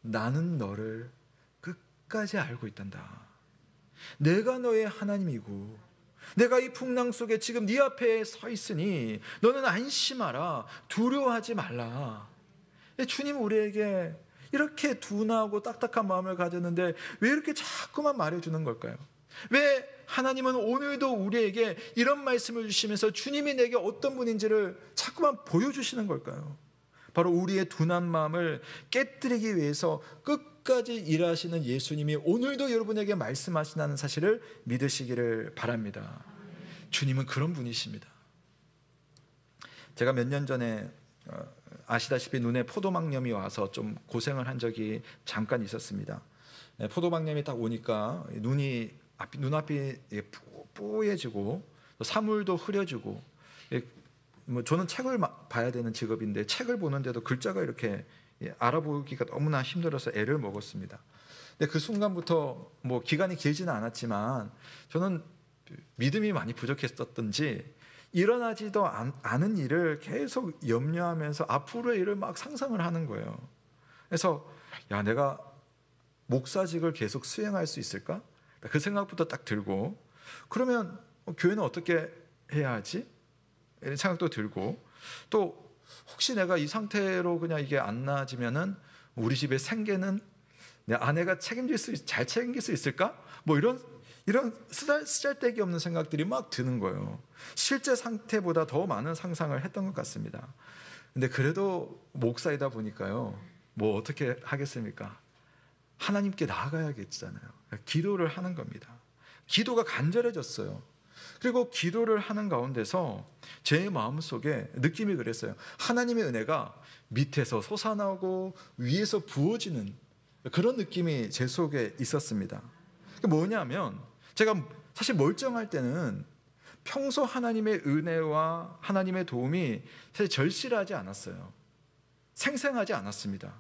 나는 너를 끝까지 알고 있단다. 내가 너의 하나님이고 내가 이 풍랑 속에 지금 네 앞에 서 있으니 너는 안심하라. 두려워하지 말라. 주님 우리에게 이렇게 둔하고 딱딱한 마음을 가졌는데 왜 이렇게 자꾸만 말해주는 걸까요? 왜 하나님은 오늘도 우리에게 이런 말씀을 주시면서 주님이 내게 어떤 분인지를 자꾸만 보여주시는 걸까요? 바로 우리의 둔한 마음을 깨뜨리기 위해서 끝까지 일하시는 예수님이 오늘도 여러분에게 말씀하신다는 사실을 믿으시기를 바랍니다. 주님은 그런 분이십니다. 제가 몇 년 전에 아시다시피 눈에 포도막염이 와서 좀 고생을 한 적이 잠깐 있었습니다. 포도막염이 딱 오니까 눈앞이 뿌얘지고 사물도 흐려지고, 저는 책을 봐야 되는 직업인데 책을 보는데도 글자가 이렇게 알아보기가 너무나 힘들어서 애를 먹었습니다. 근데 그 순간부터 기간이 길지는 않았지만 저는 믿음이 많이 부족했었던지 일어나지도 않은 일을 계속 염려하면서 앞으로의 일을 막 상상을 하는 거예요. 그래서 내가 목사직을 계속 수행할 수 있을까? 그 생각부터 딱 들고, 그러면 교회는 어떻게 해야 하지? 이런 생각도 들고, 또 혹시 내가 이 상태로 그냥 이게 안 나아지면은 우리 집의 생계는 내 아내가 잘 책임질 수 있을까? 이런 쓰잘데기 없는 생각들이 막 드는 거예요. 실제 상태보다 더 많은 상상을 했던 것 같습니다. 근데 그래도 목사이다 보니까요, 어떻게 하겠습니까? 하나님께 나아가야겠잖아요. 기도를 하는 겁니다. 기도가 간절해졌어요. 그리고 기도를 하는 가운데서 제 마음속에 느낌이 그랬어요. 하나님의 은혜가 밑에서 솟아나오고 위에서 부어지는 그런 느낌이 제 속에 있었습니다. 뭐냐면 제가 사실 멀쩡할 때는 평소 하나님의 은혜와 하나님의 도움이 사실 절실하지 않았어요. 생생하지 않았습니다.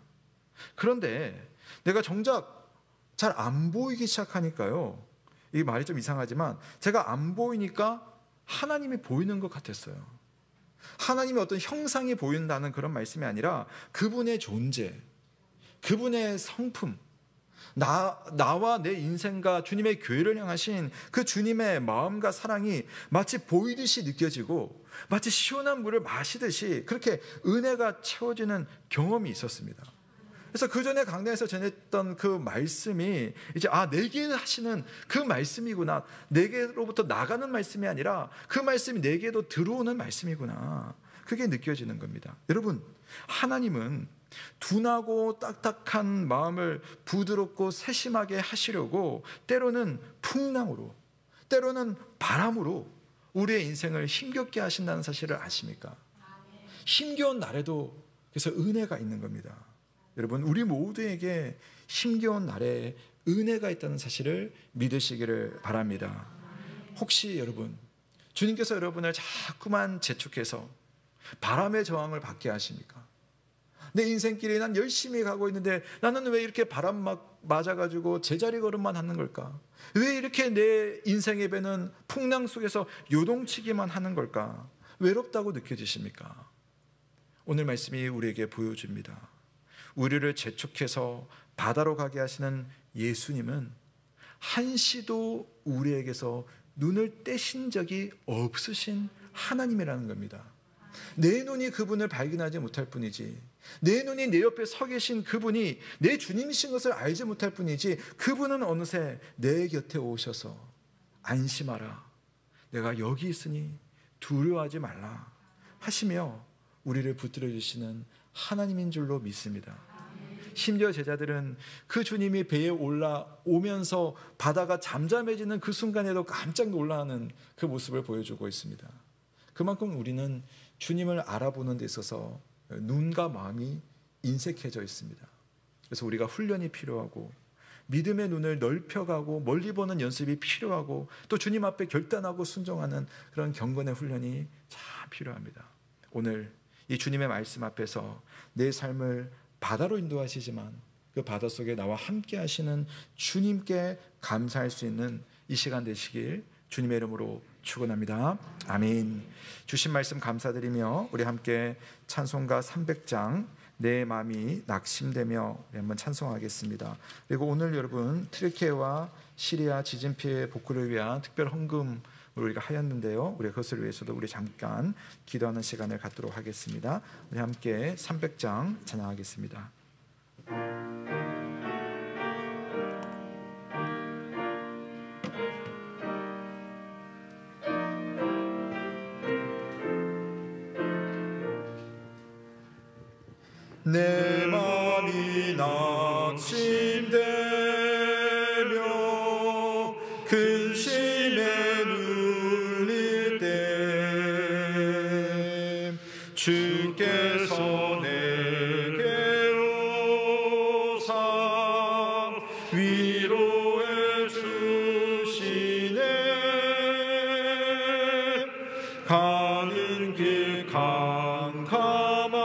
그런데 내가 정작 잘 안 보이기 시작하니까요, 이 말이 좀 이상하지만 제가 안 보이니까 하나님이 보이는 것 같았어요. 하나님의 어떤 형상이 보인다는 그런 말씀이 아니라 그분의 존재, 그분의 성품, 나와 내 인생과 주님의 교회를 향하신 그 주님의 마음과 사랑이 마치 보이듯이 느껴지고 마치 시원한 물을 마시듯이 그렇게 은혜가 채워지는 경험이 있었습니다. 그래서 그 전에 강단에서 전했던 그 말씀이 이제 내게 하시는 그 말씀이구나, 내게로부터 나가는 말씀이 아니라 그 말씀이 내게도 들어오는 말씀이구나, 그게 느껴지는 겁니다. 여러분, 하나님은 둔하고 딱딱한 마음을 부드럽고 세심하게 하시려고 때로는 풍랑으로, 때로는 바람으로 우리의 인생을 힘겹게 하신다는 사실을 아십니까? 힘겨운 날에도 그래서 은혜가 있는 겁니다. 여러분, 우리 모두에게 힘겨운 날에 은혜가 있다는 사실을 믿으시기를 바랍니다. 혹시 여러분, 주님께서 여러분을 자꾸만 재촉해서 바람의 저항을 받게 하십니까? 내 인생길에 난 열심히 가고 있는데 나는 왜 이렇게 바람 맞아가지고 제자리 걸음만 하는 걸까? 왜 이렇게 내 인생의 배는 풍랑 속에서 요동치기만 하는 걸까? 외롭다고 느껴지십니까? 오늘 말씀이 우리에게 보여줍니다. 우리를 재촉해서 바다로 가게 하시는 예수님은 한시도 우리에게서 눈을 떼신 적이 없으신 하나님이라는 겁니다. 내 눈이 그분을 발견하지 못할 뿐이지, 내 눈이 내 옆에 서 계신 그분이 내 주님이신 것을 알지 못할 뿐이지, 그분은 어느새 내 곁에 오셔서 안심하라, 내가 여기 있으니 두려워하지 말라 하시며 우리를 붙들어 주시는 하나님인 줄로 믿습니다. 심지어 제자들은 그 주님이 배에 올라오면서 바다가 잠잠해지는 그 순간에도 깜짝 놀라는 그 모습을 보여주고 있습니다. 그만큼 우리는 주님을 알아보는 데 있어서 눈과 마음이 인색해져 있습니다. 그래서 우리가 훈련이 필요하고 믿음의 눈을 넓혀가고 멀리 보는 연습이 필요하고 또 주님 앞에 결단하고 순종하는 그런 경건의 훈련이 참 필요합니다. 오늘 이 주님의 말씀 앞에서 내 삶을 바다로 인도하시지만 그 바다 속에 나와 함께 하시는 주님께 감사할 수 있는 이 시간 되시길 주님의 이름으로 축원합니다. 아멘. 주신 말씀 감사드리며 우리 함께 찬송가 300장 내 마음이 낙심되며 한번 찬송하겠습니다. 그리고 오늘 여러분 트르키예와 시리아 지진 피해 복구를 위한 특별 헌금을 우리가 하였는데요, 우리 그것을 위해서도 우리 잠깐 기도하는 시간을 갖도록 하겠습니다. 우리 함께 300장 찬양하겠습니다. 내 마음이 낙심되며 근심에 눌릴 때 주께서 내게 오사 위로해 주시네. 가는 길 캄캄하고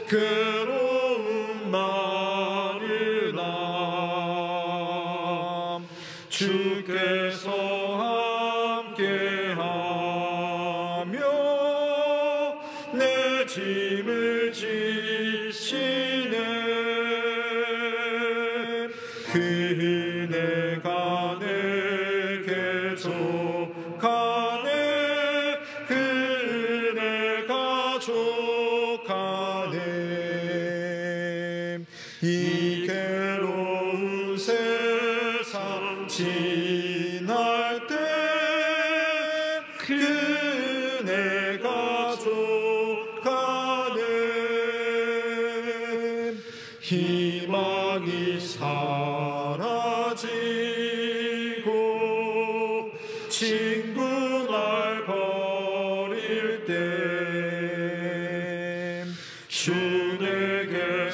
괴로운 마을 남 주께서 함께하며 내 짐을 지시네. 그 은혜가 내게 족하네. 그 은혜가 족하네. 이 괴로운 세상 지날 때 그 은혜가 족하네. 희망이 사라지고 친구 날 버릴 때 주 내게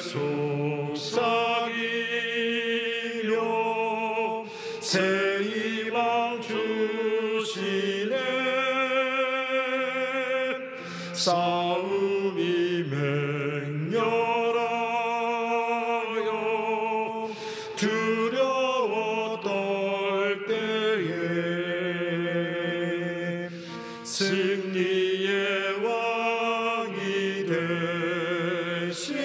주시네. 싸움이 맹렬하여 두려워 떨 때에 승리의 왕이 되신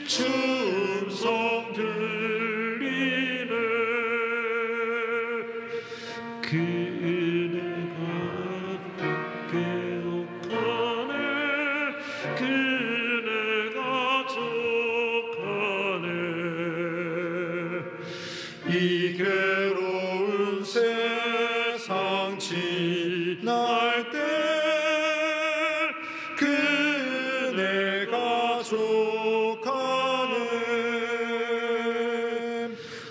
춤성 들리네. 그네가 괴롭하네. 그네가 족하네. 이 괴로운 세상 지날 때 그네가 족하네.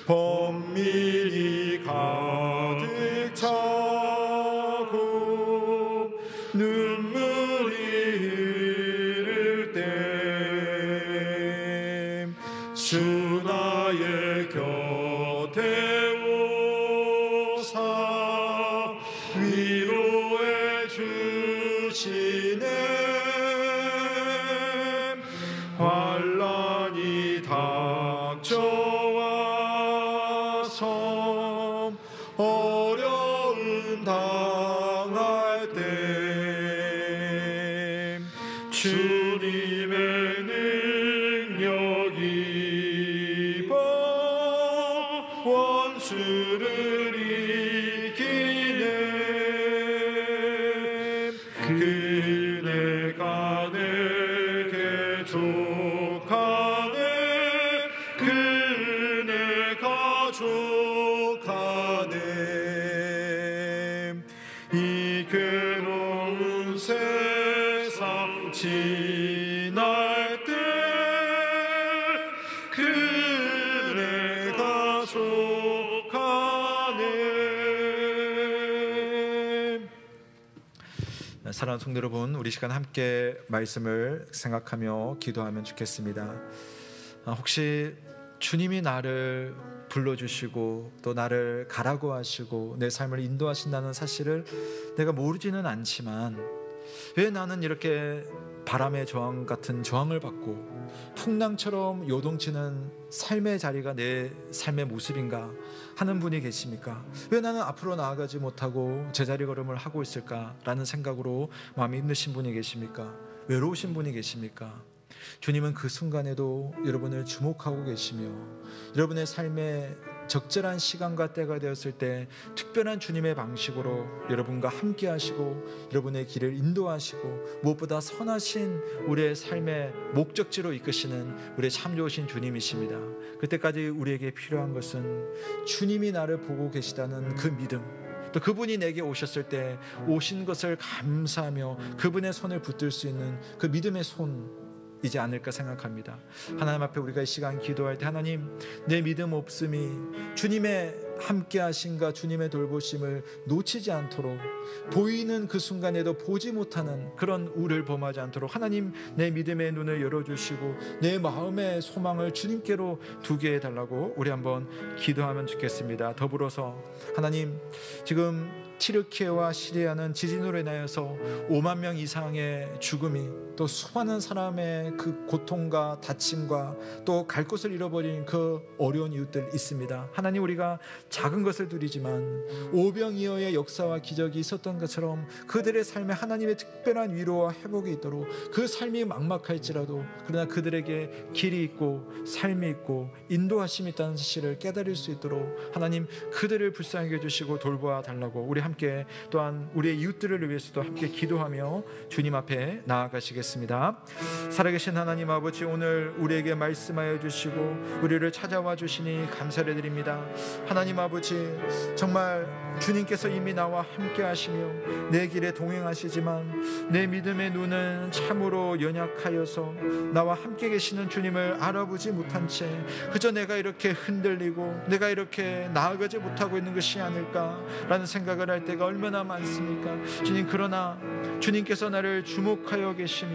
번민이 가득 차고 눈물이 흐를 때 주 나의 곁에 오사 위로해 주시네. 환난이 닥쳐와서 어려움 당할 때 주님의 능력이 입어 원수를 이기네. 그네가 내게 족하네. 그네가 족하네. 이 괴로운 세상 지날 때 그네가 족하네. 사랑하는 성도 여러분, 우리 시간 함께 말씀을 생각하며 기도하면 좋겠습니다. 혹시 주님이 나를 불러주시고 또 나를 가라고 하시고 내 삶을 인도하신다는 사실을 내가 모르지는 않지만 왜 나는 이렇게 바람의 저항 같은 저항을 받고 풍랑처럼 요동치는 삶의 자리가 내 삶의 모습인가 하는 분이 계십니까? 왜 나는 앞으로 나아가지 못하고 제자리 걸음을 하고 있을까라는 생각으로 마음이 힘드신 분이 계십니까? 외로우신 분이 계십니까? 주님은 그 순간에도 여러분을 주목하고 계시며 여러분의 삶에 적절한 시간과 때가 되었을 때 특별한 주님의 방식으로 여러분과 함께 하시고 여러분의 길을 인도하시고 무엇보다 선하신 우리의 삶의 목적지로 이끄시는 우리의 참 좋으신 주님이십니다. 그때까지 우리에게 필요한 것은 주님이 나를 보고 계시다는 그 믿음, 또 그분이 내게 오셨을 때 오신 것을 감사하며 그분의 손을 붙들 수 있는 그 믿음의 손이지 않을까 생각합니다. 하나님 앞에 우리가 이 시간 기도할 때 하나님, 내 믿음 없음이 주님의 함께 하심과 주님의 돌보심을 놓치지 않도록 보이는 그 순간에도 보지 못하는 그런 우를 범하지 않도록 하나님 내 믿음의 눈을 열어주시고 내 마음의 소망을 주님께로 두게 해달라고 우리 한번 기도하면 좋겠습니다. 더불어서 하나님, 지금 튀르키예와 시리아는 지진으로 인하여서 5만 명 이상의 죽음이, 또 수많은 사람의 그 고통과 다침과 또 갈 곳을 잃어버린 그 어려운 이웃들 있습니다. 하나님, 우리가 작은 것을 누리지만 오병이어의 역사와 기적이 있었던 것처럼 그들의 삶에 하나님의 특별한 위로와 회복이 있도록, 그 삶이 막막할지라도 그러나 그들에게 길이 있고 삶이 있고 인도하심이 있다는 사실을 깨달을 수 있도록 하나님 그들을 불쌍히 해주시고 돌보아 달라고 우리 함께 또한 우리의 이웃들을 위해서도 함께 기도하며 주님 앞에 나아가시겠습니다. 살아계신 하나님 아버지, 오늘 우리에게 말씀하여 주시고 우리를 찾아와 주시니 감사를 드립니다. 하나님 아버지, 정말 주님께서 이미 나와 함께 하시며 내 길에 동행하시지만 내 믿음의 눈은 참으로 연약하여서 나와 함께 계시는 주님을 알아보지 못한 채 그저 내가 이렇게 흔들리고 내가 이렇게 나아가지 못하고 있는 것이 아닐까라는 생각을 할 때가 얼마나 많습니까? 주님, 그러나 주님께서 나를 주목하여 계시며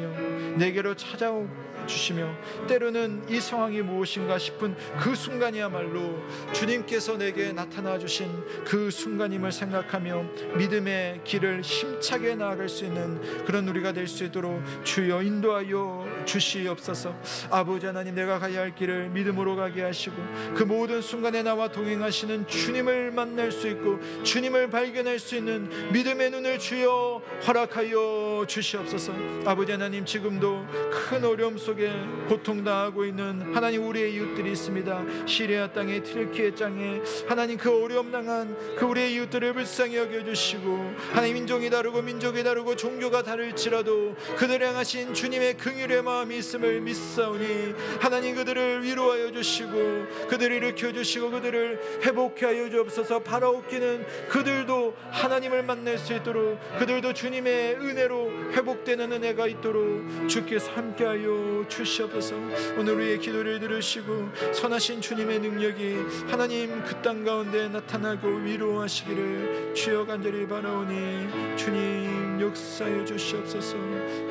내게로 찾아오 주시며 때로는 이 상황이 무엇인가 싶은 그 순간이야말로 주님께서 내게 나타나 주신 그 순간이 하나님을 생각하며 믿음의 길을 힘차게 나아갈 수 있는 그런 우리가 될 수 있도록 주여 인도하여 주시옵소서. 아버지 하나님, 내가 가야 할 길을 믿음으로 가게 하시고 그 모든 순간에 나와 동행하시는 주님을 만날 수 있고 주님을 발견할 수 있는 믿음의 눈을 주여 허락하여 주시옵소서. 아버지 하나님, 지금도 큰 어려움 속에 고통당하고 있는 하나님 우리의 이웃들이 있습니다. 시리아 땅에, 튀르키예 땅에 하나님 그 어려움 당한 그 우리의 이웃들을 불쌍히 여겨주시고 하나님, 인종이 다르고 민족이 다르고 종교가 다를지라도 그들을 향하신 주님의 긍휼의 마음이 있음을 믿사오니 하나님 그들을 위로하여 주시고 그들을 일으켜 주시고 그들을 회복케 하여 주옵소서. 바라옵기는 그들도 하나님을 만날 수 있도록 그들도 주님의 은혜로 회복되는 은혜가 있도록 주께서 함께하여 주시옵소서. 오늘 우리의 기도를 들으시고 선하신 주님의 능력이 하나님 그 땅 가운데 나타나고 위로하시기를 주여 간절히 바라오니 주님 역사하여 주시옵소서.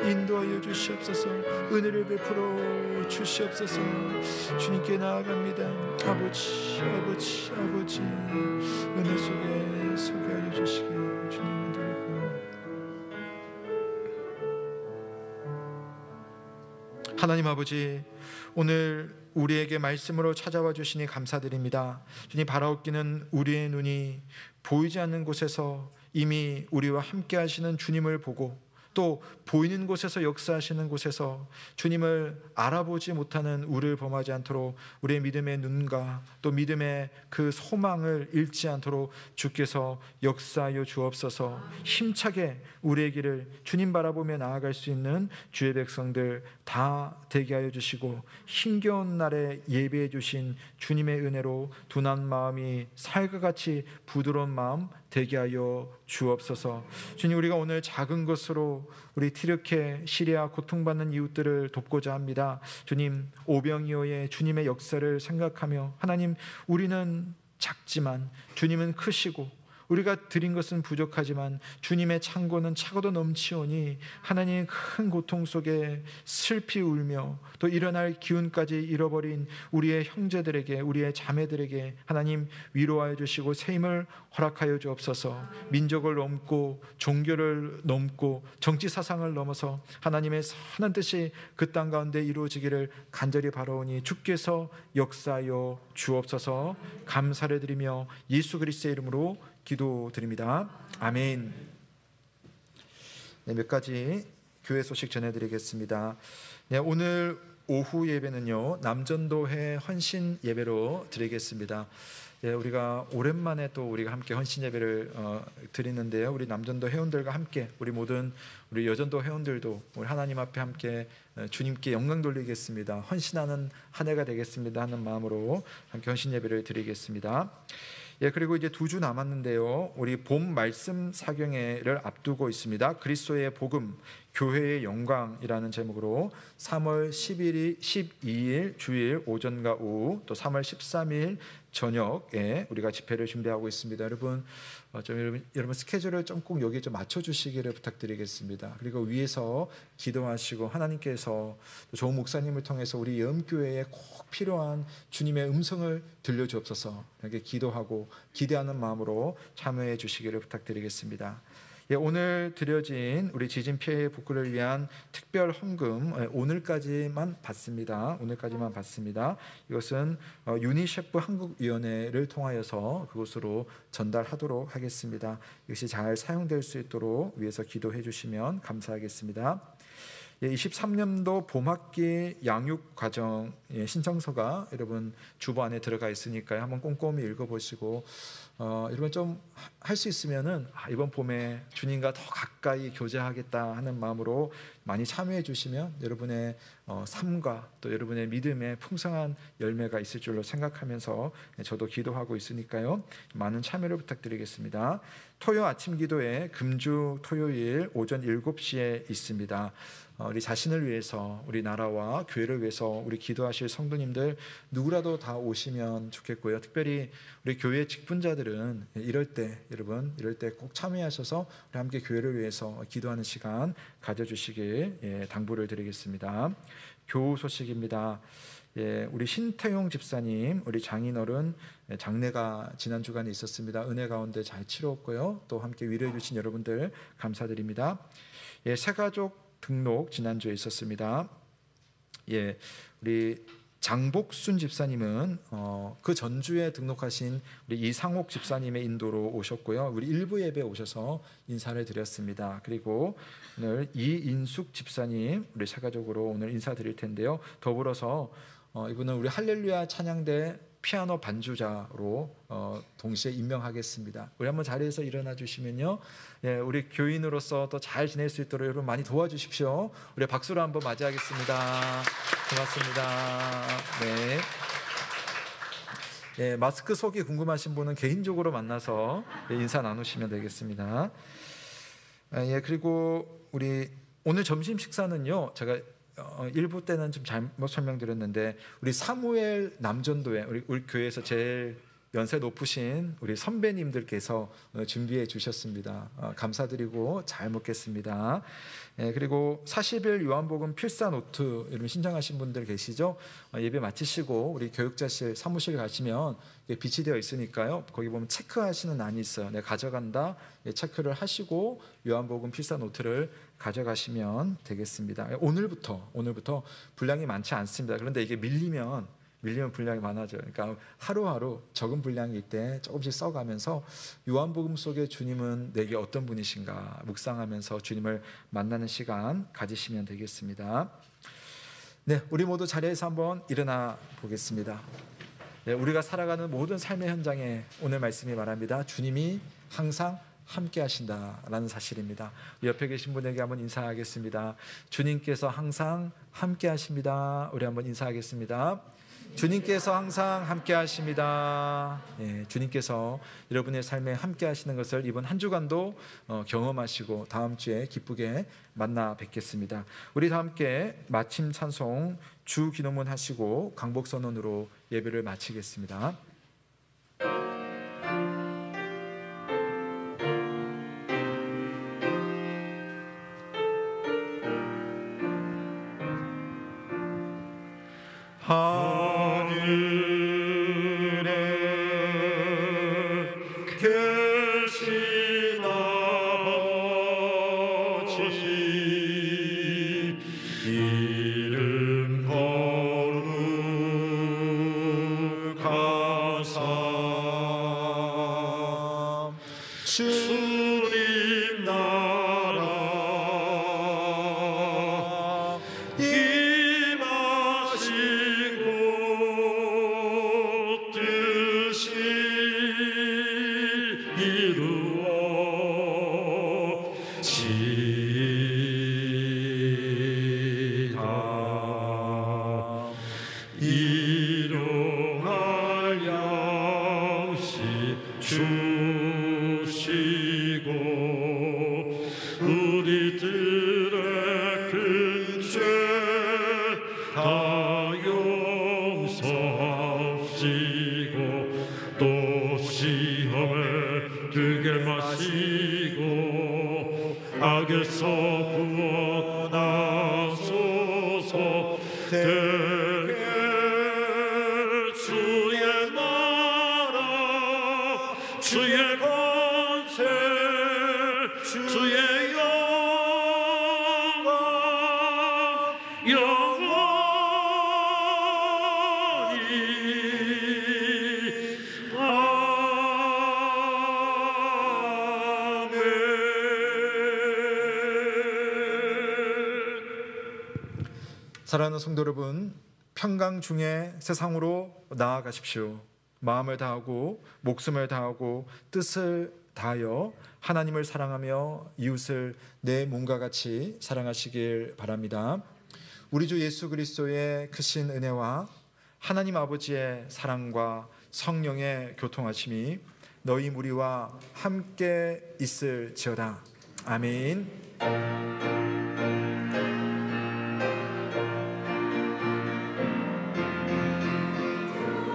인도하여 주시옵소서. 은혜를 베풀어 주시옵소서. 주님께 나아갑니다. 아버지 아버지 아버지, 은혜 속에 서게 하여 주시기 주님 드리고, 하나님 아버지, 오늘 우리에게 말씀으로 찾아와 주시니 감사드립니다. 주님, 바라옵기는 우리의 눈이 보이지 않는 곳에서 이미 우리와 함께 하시는 주님을 보고 또 보이는 곳에서 역사하시는 곳에서 주님을 알아보지 못하는 우리를 범하지 않도록 우리의 믿음의 눈과 또 믿음의 그 소망을 잃지 않도록 주께서 역사하여 주옵소서. 힘차게 우리의 길을 주님 바라보며 나아갈 수 있는 주의 백성들 다 되게 하여 주시고 힘겨운 날에 예배해 주신 주님의 은혜로 둔한 마음이 살과 같이 부드러운 마음 되게 하여 주옵소서. 주님, 우리가 오늘 작은 것으로 우리 튀르키예 시리아 고통받는 이웃들을 돕고자 합니다. 주님, 오병이어의 주님의 역사를 생각하며 하나님, 우리는 작지만 주님은 크시고 우리가 드린 것은 부족하지만 주님의 창고는 차고도 넘치오니 하나님, 큰 고통 속에 슬피 울며 또 일어날 기운까지 잃어버린 우리의 형제들에게, 우리의 자매들에게 하나님 위로하여 주시고 새 힘을 허락하여 주옵소서. 민족을 넘고 종교를 넘고 정치 사상을 넘어서 하나님의 선한 뜻이 그 땅 가운데 이루어지기를 간절히 바라오니 주께서 역사하여 주옵소서. 감사를 드리며 예수 그리스도의 이름으로 기도드립니다. 아멘. 네, 몇 가지 교회 소식 전해드리겠습니다. 네, 오늘 오후 예배는요, 남전도회 헌신 예배로 드리겠습니다. 예, 우리가 오랜만에 또 우리가 함께 헌신 예배를 드리는데요, 우리 남전도 회원들과 함께 우리 모든 우리 여전도 회원들도 우리 하나님 앞에 함께 주님께 영광 돌리겠습니다. 헌신하는 한 해가 되겠습니다 하는 마음으로 함께 헌신 예배를 드리겠습니다. 예, 그리고 이제 2주 남았는데요, 우리 봄 말씀 사경회를 앞두고 있습니다. 그리스도의 복음, 교회의 영광이라는 제목으로 3월 12일 주일 오전과 오후, 또 3월 13일 저녁에 우리가 집회를 준비하고 있습니다. 여러분, 여러분 스케줄을 좀 꼭 여기에 좀 맞춰주시기를 부탁드리겠습니다. 그리고 위에서 기도하시고 하나님께서 또 좋은 목사님을 통해서 우리 염교회에 꼭 필요한 주님의 음성을 들려주옵소서. 이렇게 기도하고 기대하는 마음으로 참여해 주시기를 부탁드리겠습니다. 예, 오늘 드려진 우리 지진 피해 복구를 위한 특별 헌금 오늘까지만 받습니다. 오늘까지만 받습니다. 이것은 유니셰프 한국위원회를 통하여서 그곳으로 전달하도록 하겠습니다. 이것이 잘 사용될 수 있도록 위해서 기도해 주시면 감사하겠습니다. 23년도 봄학기 양육과정 신청서가 여러분 주보 안에 들어가 있으니까요. 한번 꼼꼼히 읽어보시고 여러분 좀 할 수 있으면은 이번 봄에 주님과 더 가까이 교제하겠다 하는 마음으로 많이 참여해 주시면 여러분의 삶과 또 여러분의 믿음의 풍성한 열매가 있을 줄로 생각하면서 저도 기도하고 있으니까요. 많은 참여를 부탁드리겠습니다. 토요 아침 기도회 금주 토요일 오전 7시에 있습니다. 우리 자신을 위해서, 우리 나라와 교회를 위해서 우리 기도하실 성도님들 누구라도 다 오시면 좋겠고요. 특별히 우리 교회 직분자들은 이럴 때 꼭 참여하셔서 우리 함께 교회를 위해서 기도하는 시간 가져주시길 당부를 드리겠습니다. 교우 소식입니다. 우리 신태용 집사님, 우리 장인어른 장례가 지난 주간에 있었습니다. 은혜 가운데 잘 치루었고요. 또 함께 위로해 주신 여러분들 감사드립니다. 새가족 등록 지난주에 있었습니다. 우리 장복순 집사님은 그 전주에 등록하신 우리 이상옥 집사님의 인도로 오셨고요. 우리 일부 예배에 오셔서 인사를 드렸습니다. 그리고 오늘 이인숙 집사님, 우리 새가족으로 오늘 인사드릴 텐데요. 더불어서 이분은 우리 할렐루야 찬양대 피아노 반주자로 동시에 임명하겠습니다. 우리 한번 자리에서 일어나 주시면요, 우리 교인으로서 또 잘 지낼 수 있도록 여러분 많이 도와주십시오. 우리 박수로 한번 맞이하겠습니다. 고맙습니다. 마스크 속이 궁금하신 분은 개인적으로 만나서 인사 나누시면 되겠습니다. 그리고 우리 오늘 점심 식사는요, 제가 일부 때는 좀 잘못 설명드렸는데 우리 사무엘 남전도회 우리 교회에서 제일 연세 높으신 우리 선배님들께서 준비해 주셨습니다. 감사드리고 잘 먹겠습니다. 그리고 40일 요한복음 필사 노트 여러분 신청하신 분들 계시죠? 예배 마치시고 우리 교육자실 사무실 가시면 비치되어 있으니까요. 거기 보면 체크하시는 란이 있어요. 내가 가져간다. 체크를 하시고 요한복음 필사 노트를 가져가시면 되겠습니다. 오늘부터 분량이 많지 않습니다. 그런데 이게 밀리면 분량이 많아져요. 그러니까 하루하루 적은 분량일 때 조금씩 써가면서 요한복음 속에 주님은 내게 어떤 분이신가 묵상하면서 주님을 만나는 시간 가지시면 되겠습니다. 우리 모두 자리에서 한번 일어나 보겠습니다. 우리가 살아가는 모든 삶의 현장에 오늘 말씀이 말합니다. 주님이 항상 함께 하신다라는 사실입니다. 옆에 계신 분에게 한번 인사하겠습니다. 주님께서 항상 함께 하십니다. 우리 한번 인사하겠습니다. 주님께서 항상 함께 하십니다. 주님께서 여러분의 삶에 함께 하시는 것을 이번 한 주간도 경험하시고 다음 주에 기쁘게 만나 뵙겠습니다. 우리 다 함께 마침 찬송 주 기도문 하시고 강복 선언으로 예배를 마치겠습니다. 주님 나라 임하시고 뜻이 이루어지다. 일용할 양식 주시고 우리들의 큰 죄 다 용서하시고 또 시험에 들게 마시고 악에서 구원하소서. 대개 주의 나라 주의 권세 주의 영원히 아멘. 사랑하는 성도 여러분, 평강 중에 세상으로 나아가십시오. 마음을 다하고 목숨을 다하고 뜻을 다하여 하나님을 사랑하며 이웃을 내 몸과 같이 사랑하시길 바랍니다. 우리 주 예수 그리스도의 크신 은혜와 하나님 아버지의 사랑과 성령의 교통하심이 너희 무리와 함께 있을지어다. 아멘.